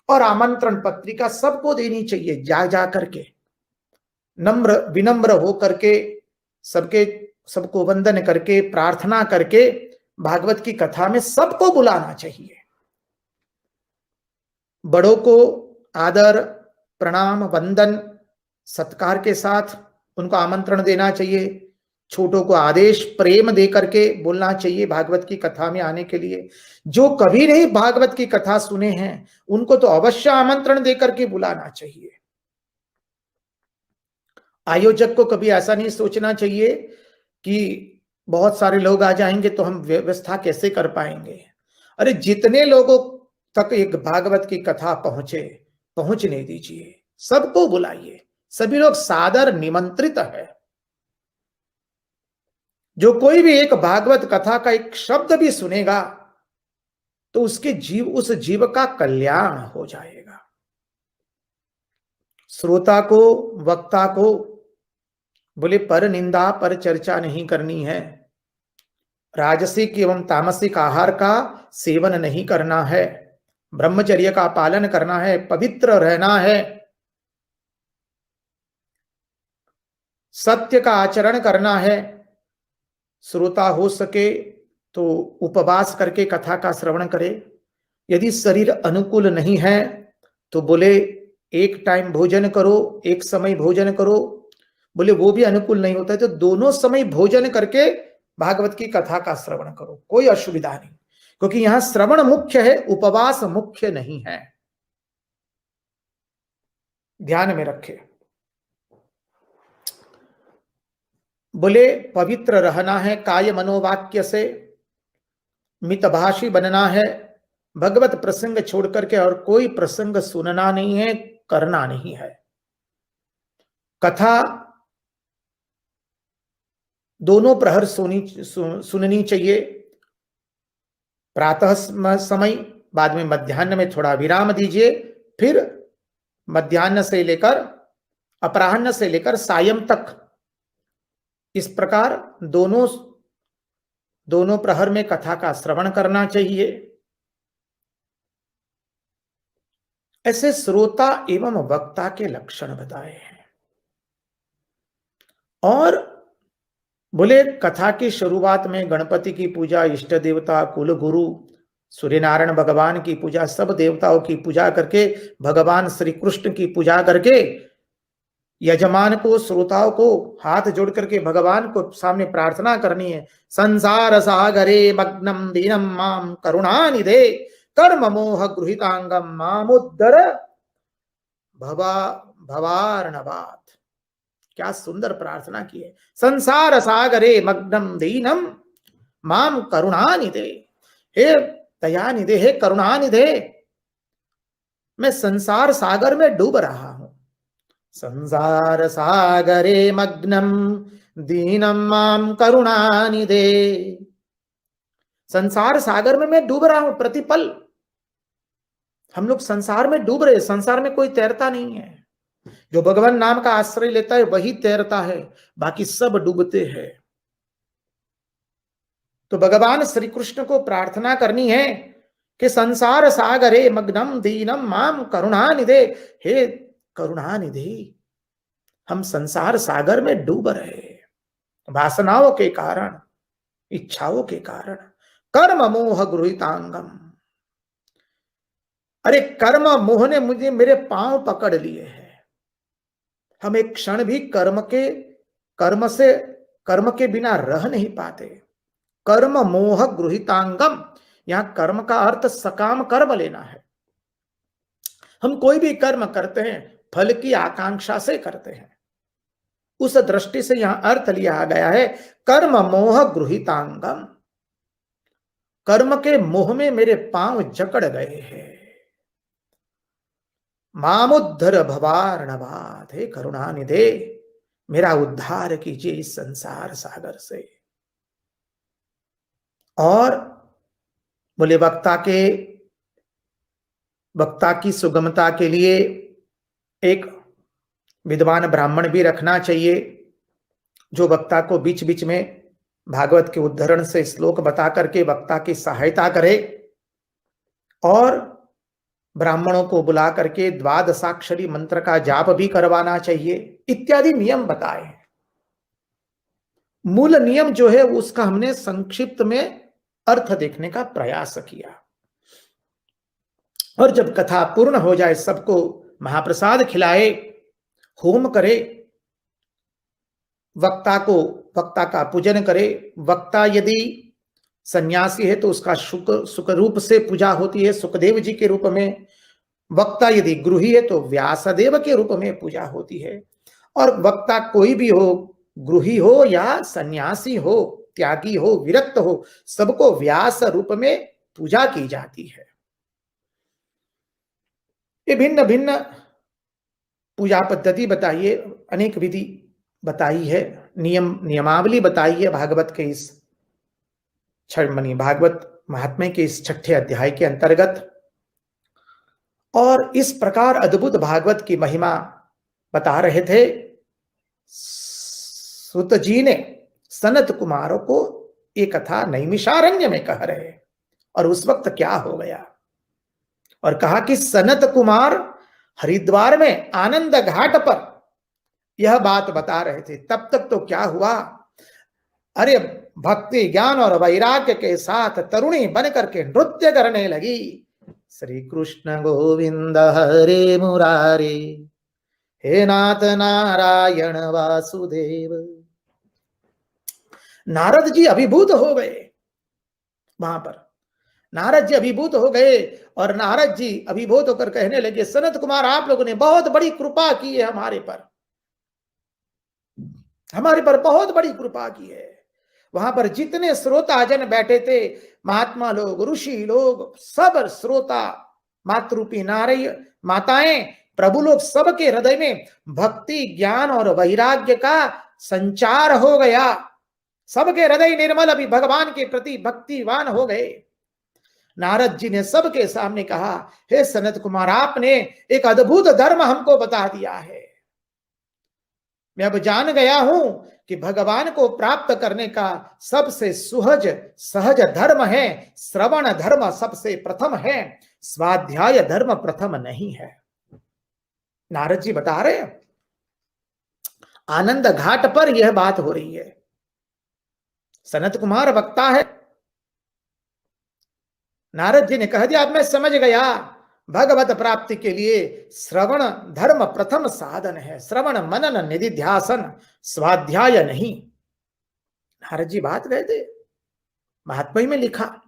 A: और आमंत्रण पत्रिका सबको देनी चाहिए, जा जा करके नम्र विनम्र हो करके सबको वंदन करके प्रार्थना करके भागवत की कथा में सबको बुलाना चाहिए। बड़ों को आदर, प्रणाम, वंदन, सत्कार के साथ उनको आमंत्रण देना चाहिए। छोटों को आदेश प्रेम दे करके बोलना चाहिए भागवत की कथा में आने के लिए। जो कभी नहीं भागवत की कथा सुने हैं उनको तो अवश्य आमंत्रण देकर के बुलाना चाहिए। आयोजक को कभी ऐसा नहीं सोचना चाहिए कि बहुत सारे लोग आ जाएंगे तो हम व्यवस्था कैसे कर पाएंगे। अरे जितने लोगों तक एक भागवत की कथा पहुंचने दीजिए, सबको बुलाइए, सभी लोग सादर निमंत्रित है। जो कोई भी एक भागवत कथा का एक शब्द भी सुनेगा तो उस जीव का कल्याण हो जाएगा। श्रोता को, वक्ता को बोले पर निंदा पर चर्चा नहीं करनी है, राजसिक एवं तामसिक आहार का सेवन नहीं करना है, ब्रह्मचर्य का पालन करना है, पवित्र रहना है, सत्य का आचरण करना है। श्रोता हो सके तो उपवास करके कथा का श्रवण करे। यदि शरीर अनुकूल नहीं है तो बोले एक टाइम भोजन करो, एक समय भोजन करो। बोले वो भी अनुकूल नहीं होता है तो दोनों समय भोजन करके भागवत की कथा का श्रवण करो, कोई असुविधा नहीं। क्योंकि यहां श्रवण मुख्य है, उपवास मुख्य नहीं है, ध्यान में रखे। बोले पवित्र रहना है, काय मनोवाक्य से मितभाषी बनना है, भगवत प्रसंग छोड़ करके और कोई प्रसंग सुनना नहीं है, करना नहीं है। कथा दोनों प्रहर सुननी चाहिए, प्रातः समय, बाद में मध्याह्न में थोड़ा विराम दीजिए, फिर मध्याह्न से लेकर अपराह्न से लेकर सायं तक, इस प्रकार दोनों प्रहर में कथा का श्रवण करना चाहिए। ऐसे श्रोता एवं वक्ता के लक्षण बताए हैं। और बोले कथा की शुरुआत में गणपति की पूजा, इष्ट देवता, कुल गुरु, सूर्यनारायण भगवान की पूजा, सब देवताओं की पूजा करके भगवान श्री कृष्ण की पूजा करके यजमान को, श्रोताओं को हाथ जोड़ करके भगवान को सामने प्रार्थना करनी है। संसार सागरे मग्नम दीनम माम करुणानिधे कर्म मोह गृहीतांगम मामुद्धर भवा भवार्णवात्। क्या सुंदर प्रार्थना की है। संसार सागरे मग्नम दीनम माम करुणानिधे, हे दयानिधे, हे करुणानिधे, मैं संसार सागर में डूब रहा हूं। संसार सागरे मग्नम दीनम माम करुणानिधे, संसार सागर में मैं डूब रहा हूं प्रतिपल। हम लोग संसार में डूब रहे, संसार में कोई तैरता नहीं है। जो भगवान नाम का आश्रय लेता है वही तैरता है, बाकी सब डूबते हैं। तो भगवान श्री कृष्ण को प्रार्थना करनी है कि संसार सागरे मग्नम दीनम माम करुणानिधे, हे करुणानिधि, हम संसार सागर में डूब रहे वासनाओं के कारण, इच्छाओं के कारण। कर्म मोह गृहीतांगम, अरे कर्म मोह ने मुझे, मेरे पांव पकड़ लिए हैं। हम एक क्षण भी कर्म के बिना रह नहीं पाते। कर्म मोह गृहीतांगम, यहां कर्म का अर्थ सकाम कर्म लेना है। हम कोई भी कर्म करते हैं फल की आकांक्षा से करते हैं, उस दृष्टि से यहां अर्थ लिया गया है कर्म मोह गृहीतांगम। कर्म के मोह में मेरे पांव जकड़ गए हैं। मामुद्धर भवार्णवात्, हे करुणानिधे, मेरा उद्धार कीजिए इस संसार सागर से। और बोले वक्ता की सुगमता के लिए एक विद्वान ब्राह्मण भी रखना चाहिए, जो वक्ता को बीच बीच में भागवत के उद्धरण से श्लोक बता करके वक्ता की सहायता करे। और ब्राह्मणों को बुला करके द्वादशाक्षरी मंत्र का जाप भी करवाना चाहिए, इत्यादि नियम बताए। मूल नियम जो है उसका हमने संक्षिप्त में अर्थ देखने का प्रयास किया। और जब कथा पूर्ण हो जाए, सबको महाप्रसाद खिलाए, होम करे, वक्ता का पूजन करे। वक्ता यदि सन्यासी है तो उसका सुख रूप से पूजा होती है, सुखदेव जी के रूप में। वक्ता यदि गृही है तो व्यासदेव के रूप में पूजा होती है। और वक्ता कोई भी हो, गृही हो या सन्यासी हो, त्यागी हो, विरक्त हो, सबको व्यास रूप में पूजा की जाती है। ये भिन्न भिन्न पूजा पद्धति बताइए, अनेक विधि बताई है, नियमावली बताई है भागवत के इस भागवत महात्म्य के इस 6ठे अध्याय के अंतर्गत। और इस प्रकार अद्भुत भागवत की महिमा बता रहे थे। सुत जी ने सनत कुमारों को ये कथा नैमिषारण्य में कह रहे, और उस वक्त क्या हो गया, और कहा कि सनत कुमार हरिद्वार में आनंद घाट पर यह बात बता रहे थे। तब तक तो क्या हुआ, अरे भक्ति ज्ञान और वैराग्य के साथ तरुणी बन करके नृत्य करने लगी। श्री कृष्ण गोविंद हरे मुरारे, हे नाथ नारायण वासुदेव। नारद जी अभिभूत हो गए, वहां पर नारद जी अभिभूत हो गए। और नारद जी अभिभूत होकर कहने लगे, सनत कुमार आप लोगों ने बहुत बड़ी कृपा की है हमारे पर बहुत बड़ी कृपा की है। वहां पर जितने श्रोता जन बैठे थे, महात्मा लोग, ऋषि लोग, सब श्रोता, मातृरूपी नारी माताएं, प्रभु लोग, सबके हृदय में भक्ति ज्ञान और वैराग्य का संचार हो गया। सबके हृदय निर्मल अभी भगवान के प्रति भक्तिवान हो गए। नारद जी ने सबके सामने कहा, हे सनत कुमार, आपने एक अद्भुत धर्म हमको बता दिया है। मैं अब जान गया हूं कि भगवान को प्राप्त करने का सबसे सहज धर्म है श्रवण धर्म, सबसे प्रथम है, स्वाध्याय धर्म प्रथम नहीं है। नारद जी बता रहे हैं, आनंद घाट पर यह बात हो रही है। सनत कुमार वक्ता है। नारद जी ने कह दिया, अब मैं समझ गया भगवत प्राप्ति के लिए श्रवण धर्म प्रथम साधन है। श्रवण मनन निधिध्यासन स्वाध्याय नहीं। नारद जी बात गए थे, महात्मा में लिखा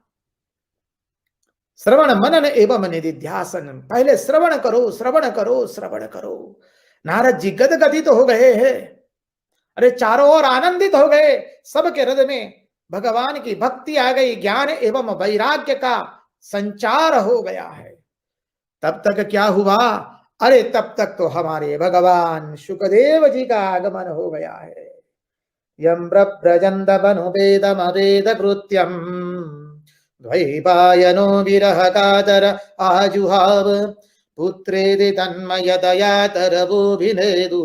A: श्रवण मनन एवं निधिध्यासन। पहले श्रवण करो, श्रवण करो, श्रवण करो। नारद जी गदगदित हो गए हैं। अरे चारों ओर आनंदित हो गए। सबके हृदय में भगवान की भक्ति आ गई, ज्ञान एवं वैराग्य का संचार हो गया है। तब तक क्या हुआ? अरे तब तक तो हमारे भगवान शुकदेव जी का आगमन हो गया है। यम ब्रजंद बनु वेदम वेद कृत्यम द्वैपायनो विरह कातर आजुहाव पुत्रेदि तन्मय दयातरवोभिनेदु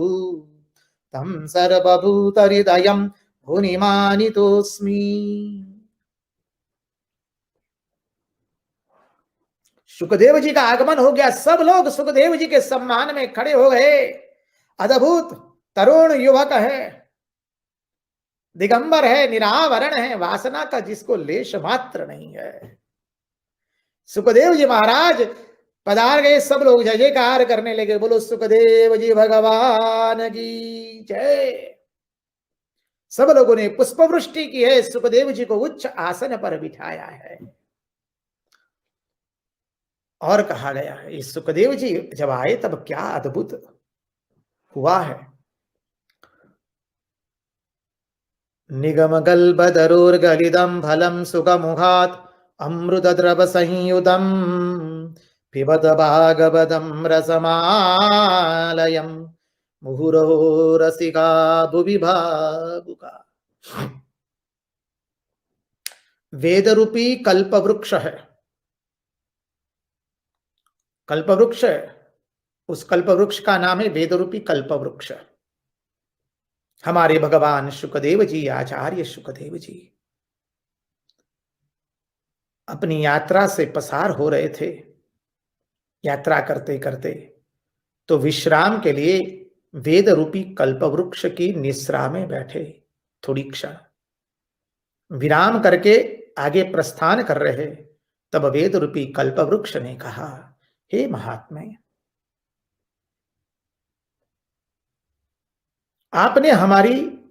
A: तम सर्वभूत हृदयम भुनिमानितोस्मि। सुखदेव जी का आगमन हो गया। सब लोग सुखदेव जी के सम्मान में खड़े हो गए। अद्भुत तरुण युवक है, दिगंबर है, निरावरण है, वासना का जिसको लेश मात्र नहीं है। सुखदेव जी महाराज पधार गए। सब लोग जय जयकार करने लगे। बोलो सुखदेव जी भगवान की जय। सब लोगों ने पुष्प वृष्टि की है। सुखदेव जी को उच्च आसन पर बिठाया है। और कहा गया है इस सुखदेव जी जब आए तब क्या अद्भुत हुआ है। निगम गल्बदरुर्गलिदं फलं सुखमुखात् अमृतद्रव संयुतं पिबत भागवतं रसमालयं मुहुरहो रसिका भुवि भावुका। वेद रूपी कल्पवृक्ष है। कल्पवृक्ष है, उस कल्पवृक्ष का नाम है वेद रूपी कल्पवृक्ष। हमारे भगवान शुकदेव जी, आचार्य शुकदेव जी अपनी यात्रा से पसार हो रहे थे। यात्रा करते करते तो विश्राम के लिए वेद रूपी कल्पवृक्ष की निश्रा में बैठे। थोड़ी क्षण विराम करके आगे प्रस्थान कर रहे, तब वेद रूपी कल्पवृक्ष ने कहा, हे महात्मे, आपने हमारी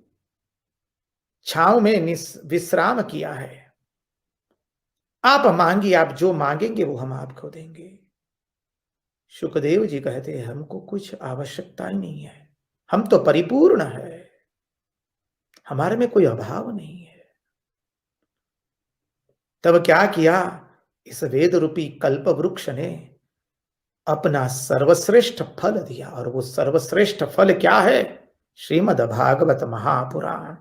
A: छांव में विश्राम किया है। आप मांगिए, आप जो मांगेंगे वो हम आपको देंगे। शुकदेव जी कहते हैं, हमको कुछ आवश्यकता ही नहीं है, हम तो परिपूर्ण है, हमारे में कोई अभाव नहीं है। तब क्या किया? इस वेद रूपी कल्प वृक्ष ने अपना सर्वश्रेष्ठ फल दिया। और वो सर्वश्रेष्ठ फल क्या है? श्रीमद् भागवत महापुराण।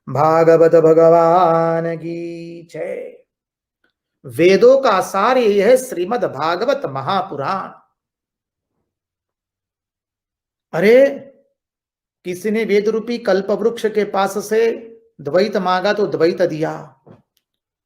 A: भागवत भगवान की जय। वेदों का सार यह है श्रीमद् भागवत महापुराण। अरे किसी ने वेद रूपी कल्पवृक्ष के पास से द्वैत मांगा तो द्वैत दिया,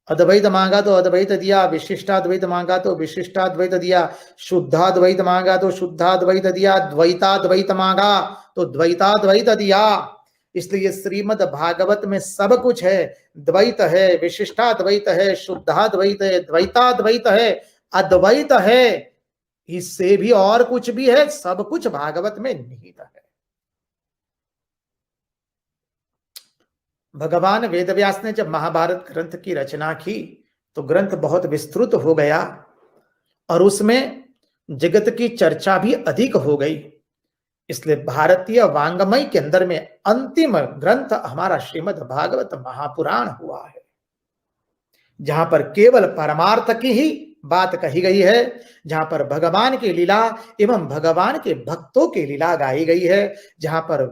A: अद्वैत मांगा तो अद्वैत दिया, विशिष्टाद्वैत मांगा तो विशिष्टाद्वैत दिया, शुद्धाद्वैत मांगा तो शुद्धाद्वैत दिया, द्वैताद्वैत मांगा तो द्वैताद्वैत दिया। इसलिए श्रीमद् भागवत में सब कुछ है। द्वैत है, विशिष्टाद्वैत है, शुद्धाद्वैत है, द्वैताद्वैत है, अद्वैत है, इससे भी और कुछ भी है। सब कुछ भागवत में निहित है। भगवान वेदव्यास ने जब महाभारत ग्रंथ की रचना की तो ग्रंथ बहुत विस्तृत हो गया और उसमें जगत की चर्चा भी अधिक हो गई। इसलिए भारतीय वांग्मय के अंदर में अंतिम ग्रंथ हमारा श्रीमद् भागवत महापुराण हुआ है, जहां पर केवल परमार्थ की ही बात कही गई है, जहां पर भगवान की लीला एवं भगवान के भक्तों की लीला गाई गई है, जहां पर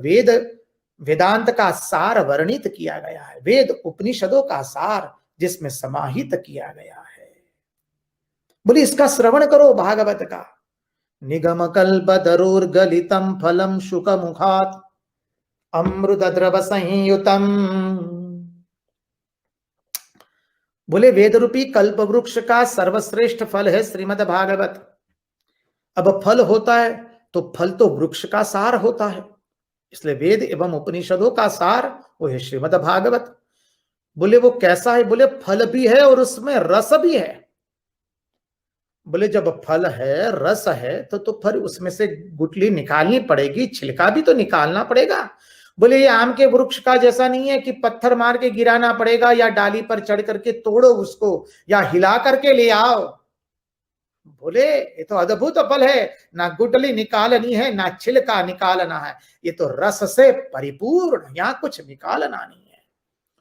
A: वेदांत का सार वर्णित किया गया है, वेद उपनिषदों का सार जिसमें समाहित किया गया है। बोले इसका श्रवण करो भागवत का। निगम कल्पतरुर्गलितं फलं शुकमुखात् अमृतद्रव संयुतम्। बोले वेद रूपी कल्प वृक्ष का सर्वश्रेष्ठ फल है श्रीमद् भागवत। अब फल होता है तो फल तो वृक्ष का सार होता है, इसलिए वेद एवं उपनिषदों का सार वो है श्रीमद् भागवत। बोले वो कैसा है? बोले फल भी है और उसमें रस भी है। बोले जब फल है, रस है, तो फिर उसमें से गुठली निकालनी पड़ेगी, छिलका भी तो निकालना पड़ेगा। बोले ये आम के वृक्ष का जैसा नहीं है कि पत्थर मार के गिराना पड़ेगा या डाली पर चढ़ करके तोड़ो उसको या हिला करके ले आओ। बोले ये तो अद्भुत फल है, ना गुठली निकालनी है ना छिलका निकालना है, ये तो रस से परिपूर्ण, यहाँ कुछ निकालना नहीं है।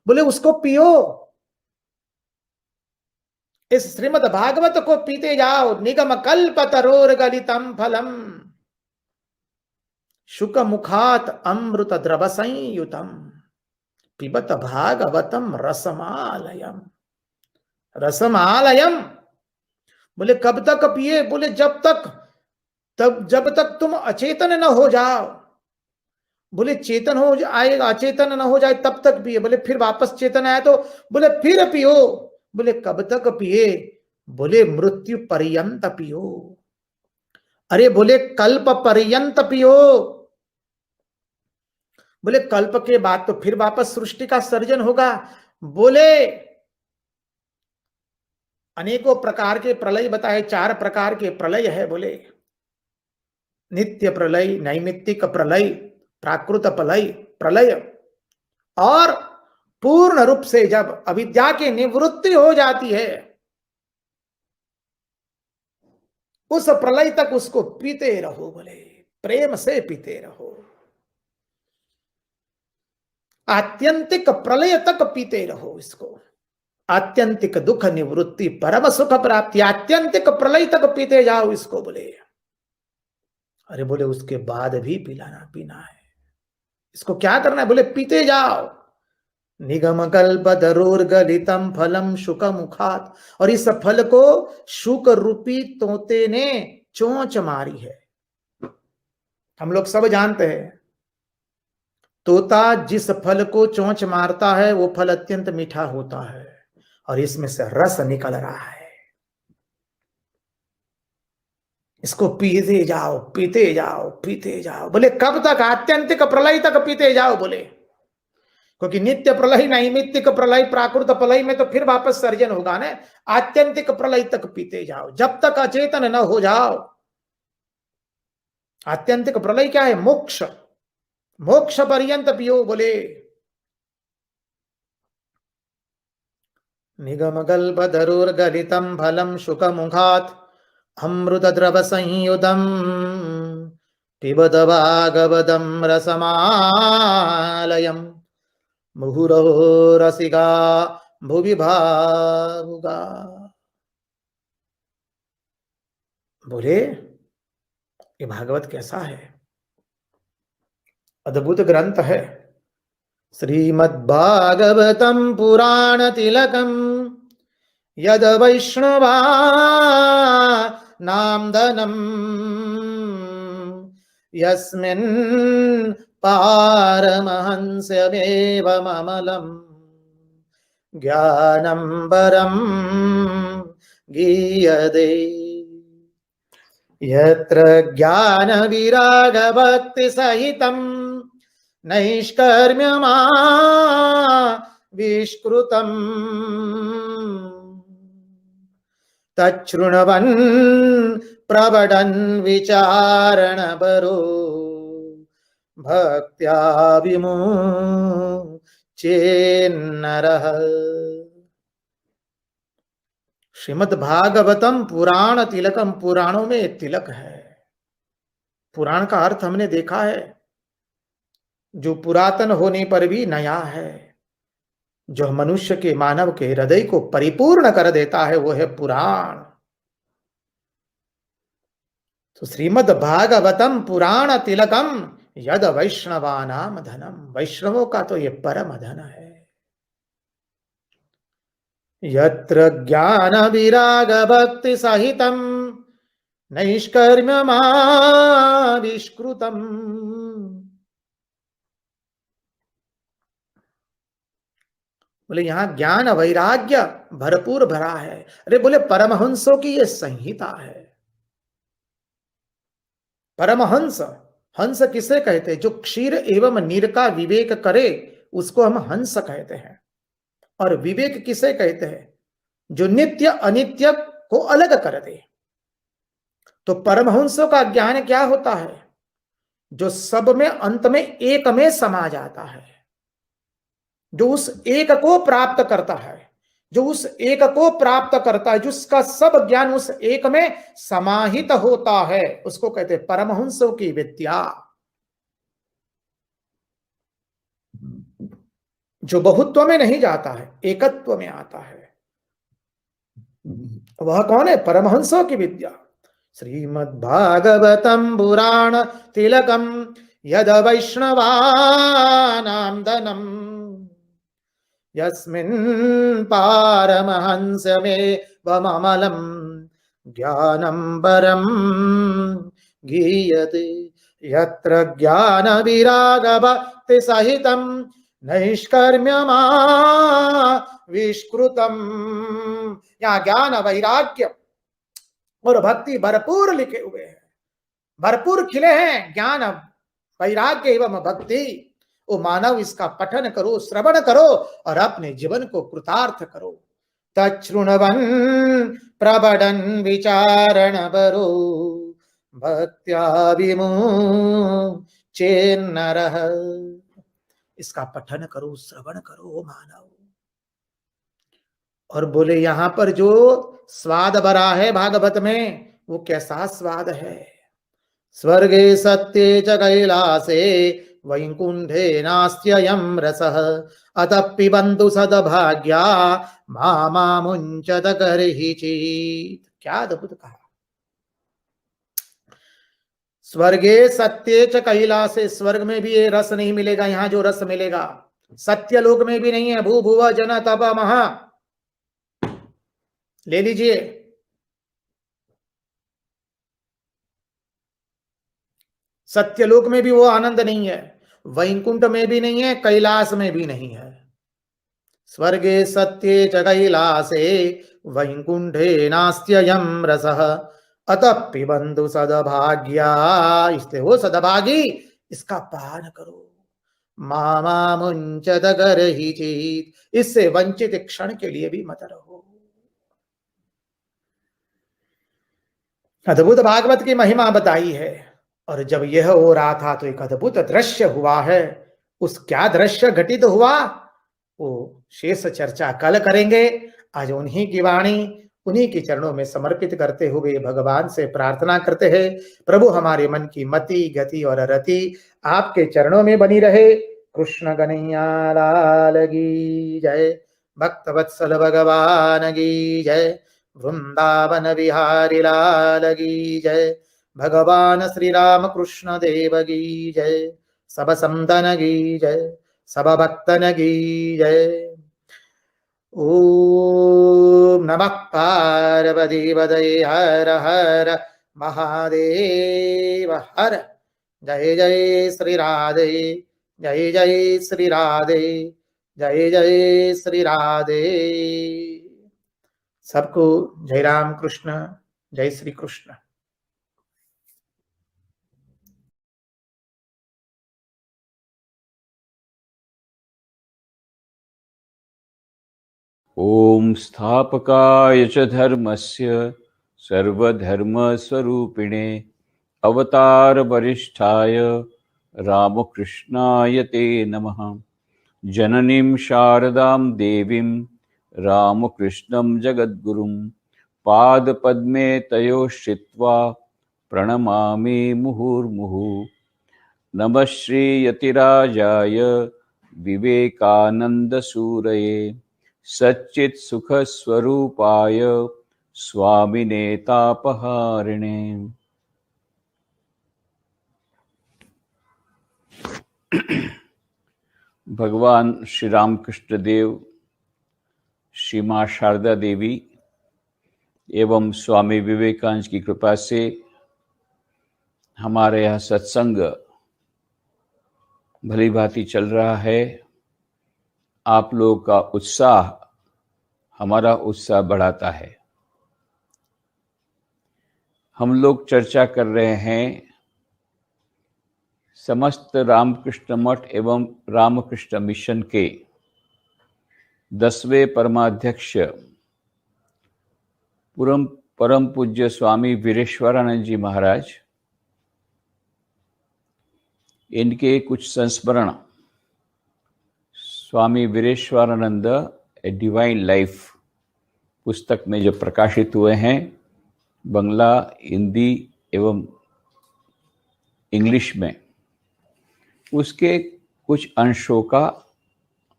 A: बोले उसको पियो, इस श्रीमद् भागवत को पीते जाओ। निगम कल्प तरोर गलितम फलम शुक मुखात अमृत द्रव संयुतम पिबत भागवतम रसमालयम। रसमालयम बोले कब तक पिए? बोले जब तक तुम अचेतन न हो जाओ। बोले चेतन हो आएगा, अचेतन न हो जाए तब तक पिए। बोले फिर वापस चेतन आए तो? बोले फिर पियो। बोले कब तक पिए? बोले मृत्यु पर्यंत पियो। अरे बोले कल्प पर्यंत पियो। बोले कल्प के बाद तो फिर वापस सृष्टि का सर्जन होगा। बोले अनेकों प्रकार के प्रलय बताए, 4 प्रकार के प्रलय है। बोले नित्य प्रलय, नैमित्तिक प्रलय, प्राकृत प्रलय प्रलय, और पूर्ण रूप से जब अविद्या की निवृत्ति हो जाती है उस प्रलय तक उसको पीते रहो। बोले प्रेम से पीते रहो, आत्यंतिक प्रलय तक पीते रहो इसको। आत्यंतिक दुख निवृत्ति, परम सुख प्राप्ति, आत्यंतिक प्रलय तक पीते जाओ इसको। बोले अरे बोले उसके बाद भी पीना है, इसको क्या करना है? बोले पीते जाओ। निगम कल्प दरोर गलितम फलम शुक मुखात, और इस फल को शुक रूपी तोते ने चोंच मारी है। हम लोग सब जानते हैं तोता जिस फल को चोंच मारता है वो फल अत्यंत मीठा होता है, और इसमें से रस निकल रहा है। इसको पीते जाओ, पीते जाओ, पीते जाओ। बोले कब तक? आत्यंतिक प्रलय तक पीते जाओ। बोले क्योंकि नित्य प्रलय, नैमित्तिक प्रलय, प्राकृत प्रलय में तो फिर वापस सर्जन होगा ना। आत्यंतिक प्रलय तक पीते जाओ जब तक अचेतन न हो जाओ। आत्यंतिक प्रलय क्या है? मोक्ष, मोक्ष पर्यंत पियो। बोले निगम कल्प दरोर गलितम फलम शुक मुखात अमृत द्रव संयुतम पिबत भागवतम रसमालयम मुहुरो रसिका भुवि भावुका। बोले ये भागवत कैसा है? अद्भुत ग्रंथ है। श्रीमद्भागवतम पुराण तिलकम यद वैष्णवा नामधनम यस्मिन् पारमहंस्यमेव ममलम ज्ञानंबरम गीयते यत्र ज्ञान विराग भक्ति सहितं नैष्कर्म्यमा विष्कृतं तच्छृण्वन् प्रवदन् विचारणपरो भक्त्या विमुच्येन्नरः। श्रीमद् भागवतम पुराण तिलकम, पुराणों में तिलक है। पुराण का अर्थ हमने देखा है, जो पुरातन होने पर भी नया है, जो मनुष्य के, मानव के हृदय को परिपूर्ण कर देता है, वो है पुराण। तो श्रीमद् भागवतम पुराण तिलकम यद वैष्णवानाम धनम, वैष्णवों का तो ये परम धन है। यत्र ज्ञान विराग भक्ति सहितं नैष्कर्म्यमाविष्कृतम्। बोले यहां ज्ञान वैराग्य भरपूर भरा है। अरे बोले परमहंसों की ये संहिता है। परमहंस, हंस किसे कहते हैं? जो क्षीर एवं नीर का विवेक करे उसको हम हंस कहते हैं। और विवेक किसे कहते हैं? जो नित्य अनित्य को अलग कर दे। तो परमहंसों का ज्ञान क्या होता है? जो सब में अंत में एक में समा जाता है, जो उस एक को प्राप्त करता है, जो उस एक को प्राप्त करता है, जिसका सब ज्ञान उस एक में समाहित होता है, उसको कहते हैं परमहंसों की विद्या। जो बहुत्व में नहीं जाता है, एकत्व में आता है, वह कौन है? परमहंसों की विद्या। श्रीमद्भागवतम पुराण तिलकम यद वैष्णवानां धनम यस्मिन् पारमहंस में वममलम ज्ञानम परम गीयते यत्र ज्ञान विराग भक्ति सहितम नैष्कर्म्यमा विष्कृतम। यहाँ ज्ञान वैराग्य और भक्ति भरपूर लिखे हुए हैं, भरपूर खिले हैं ज्ञान वैराग्य एवं भक्ति। ओ मानव, इसका पठन करो, श्रवण करो और अपने जीवन को कृतार्थ करो। तच्छृण्वन् प्रबडन् विचारण बरो भक्त्या विमुच्येन्नरः। इसका पठन करो, श्रवण करो मानव। और बोले यहां पर जो स्वाद भरा है भागवत में, वो कैसा स्वाद है? स्वर्गे सत्ये च कैलासे वैकुंठे नास्त्ययं रसः अतः पिबन्तु सद्भाग्या मामुञ्चत कर्हिचित्। क्या अद्भुत कहा! स्वर्गे सत्ये च कैलासे, स्वर्ग में भी ये रस नहीं मिलेगा, यहां जो रस मिलेगा सत्य लोक में भी नहीं है। भू भुव जन तप महा, ले लीजिए। सत्यलोक में भी वो आनंद नहीं है, वैकुंठ में भी नहीं है, कैलाश में भी नहीं है। स्वर्गे सत्ये च कैलासे वैकुंठे नास्त्ययं रसः अतः पिबन्तु सद्भाग्या। इसलिए हो सद्भागी, इसका पान करो। मामुञ्चत कर्हिचित्, इससे वंचित क्षण के लिए भी मत रहो। अद्भुत भागवत की महिमा बताई है। और जब यह हो रहा था तो एक अद्भुत दृश्य हुआ है। उस क्या दृश्य घटित हुआ, वो शेष चर्चा कल करेंगे। आज उन्हीं की वाणी, उन्हीं के चरणों में समर्पित करते हुए भगवान से प्रार्थना करते हैं, प्रभु हमारे मन की मति गति और रति आपके चरणों में बनी रहे। कृष्ण कन्हैया लाल की जय, भक्त वत्सल भगवान की जय, वृंदावन बिहारी लाल की जय, भगवान श्री राम कृष्ण देव की जय, सब संतन की जय, सब भक्तन की जय। ओम नमः पार्वती पतये हर हर महादेव हर। जय जय श्री राधे, जय जय श्री राधे, जय जय श्री राधे। सबको जय राम कृष्ण, जय श्री कृष्ण।
B: ओम स्थापकाय च धर्मस्य सर्वधर्मस्वरूपिणे अवतार वरिष्ठाय रामकृष्णाय ते नमः। जननीं शारदां देवीं रामकृष्णं जगद्गुरुं पादपद्मे तयोः स्थित्वा प्रणमामि मुहुर्मुहुः। नमः श्रीयतिराजाय विवेकानन्दसूरये सच्चित् सुख स्वरूपाय स्वामिने तापहारिणे। भगवान श्री रामकृष्ण देव, श्री मां शारदा देवी एवं स्वामी विवेकानंद की कृपा से हमारे यहाँ सत्संग भली भांति चल रहा है। आप लोगों का उत्साह हमारा उत्साह बढ़ाता है। हम लोग चर्चा कर रहे हैं समस्त रामकृष्ण मठ एवं रामकृष्ण मिशन के 10वें परमाध्यक्ष पूर्व परम पूज्य स्वामी वीरेश्वरानंद जी महाराज, इनके कुछ संस्मरण स्वामी वीरेश्वरानंद ए डिवाइन लाइफ पुस्तक में जो प्रकाशित हुए हैं, बंगला, हिंदी एवं इंग्लिश में, उसके कुछ अंशों का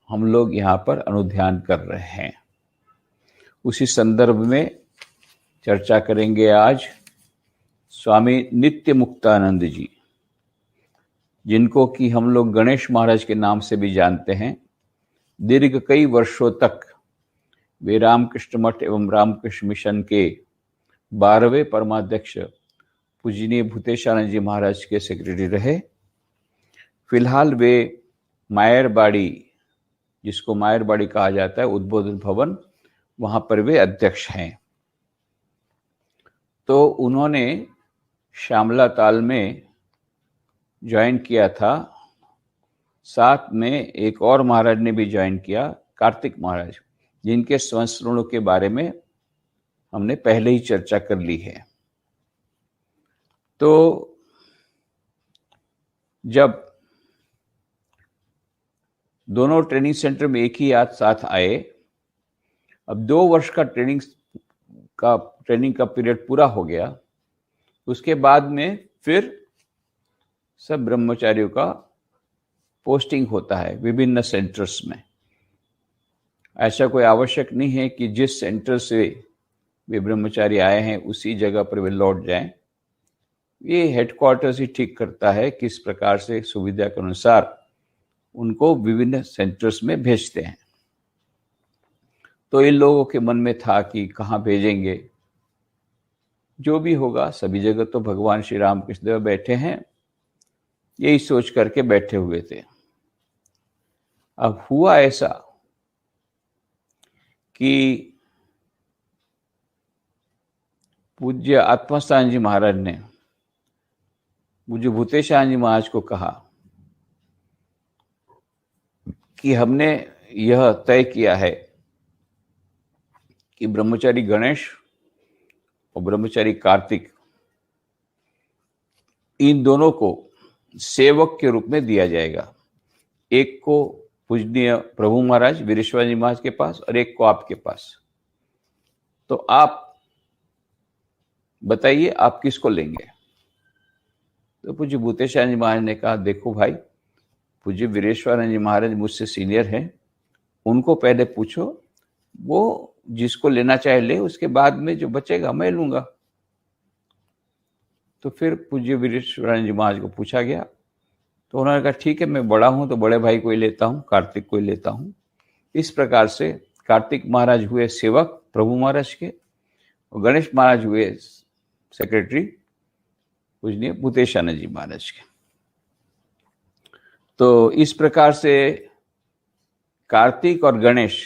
B: हम लोग यहाँ पर अनुध्यान कर रहे हैं। उसी संदर्भ में चर्चा करेंगे आज स्वामी नित्य मुक्तानंद जी, जिनको कि हम लोग गणेश महाराज के नाम से भी जानते हैं। दीर्घ कई वर्षों तक वे रामकृष्ण मठ एवं रामकृष्ण मिशन के 12वें परमाध्यक्ष पूजनीय भूतेशानंद जी महाराज के सेक्रेटरी रहे। फिलहाल वे मायरबाड़ी, जिसको मायरबाड़ी कहा जाता है, उद्बोधन भवन, वहां पर वे अध्यक्ष हैं। तो उन्होंने श्यामला ताल में ज्वाइन किया था, साथ में एक और महाराज ने भी ज्वाइन किया, कार्तिक महाराज, जिनके संस्मरणों के बारे में हमने पहले ही चर्चा कर ली है। तो जब दोनों ट्रेनिंग सेंटर में एक ही साथ आए, अब 2 वर्ष का ट्रेनिंग का पीरियड पूरा हो गया। उसके बाद में फिर सब ब्रह्मचारियों का पोस्टिंग होता है विभिन्न सेंटर्स में। ऐसा कोई आवश्यक नहीं है कि जिस सेंटर से वे ब्रह्मचारी आए हैं उसी जगह पर वे लौट जाएं। ये हेडक्वार्टर्स ही ठीक करता है किस प्रकार से सुविधा के अनुसार उनको विभिन्न सेंटर्स में भेजते हैं। तो इन लोगों के मन में था कि कहाँ भेजेंगे, जो भी होगा सभी जगह तो भगवान श्री रामकृष्ण देव बैठे हैं, यही सोच करके बैठे हुए थे। अब हुआ ऐसा कि पूज्य आत्मास्थान जी महाराज ने पूज्य भूतेशानंद जी महाराज को कहा कि हमने यह तय किया है कि ब्रह्मचारी गणेश और ब्रह्मचारी कार्तिक, इन दोनों को सेवक के रूप में दिया जाएगा। एक को पूजनीय प्रभु महाराज वीरेश्वर जी महाराज के पास और एक को आपके पास। तो आप बताइए आप किसको लेंगे। तो पूज्य भूतेशानंद जी महाराज ने कहा, देखो भाई, पूज्य वीरेश्वरानंद जी महाराज मुझसे सीनियर हैं, उनको पहले पूछो, वो जिसको लेना चाहे ले, उसके बाद में जो बचेगा मैं लूंगा। तो फिर पूज्य वीरेश्वरानंद जी महाराज को पूछा गया, तो उन्होंने कहा ठीक है, मैं बड़ा हूं तो बड़े भाई को ही लेता हूं, कार्तिक को ही लेता हूं। इस प्रकार से कार्तिक महाराज हुए सेवक प्रभु महाराज के और गणेश महाराज हुए सेक्रेटरी पूजनीय भूतेशानंद जी महाराज के। तो इस प्रकार से कार्तिक और गणेश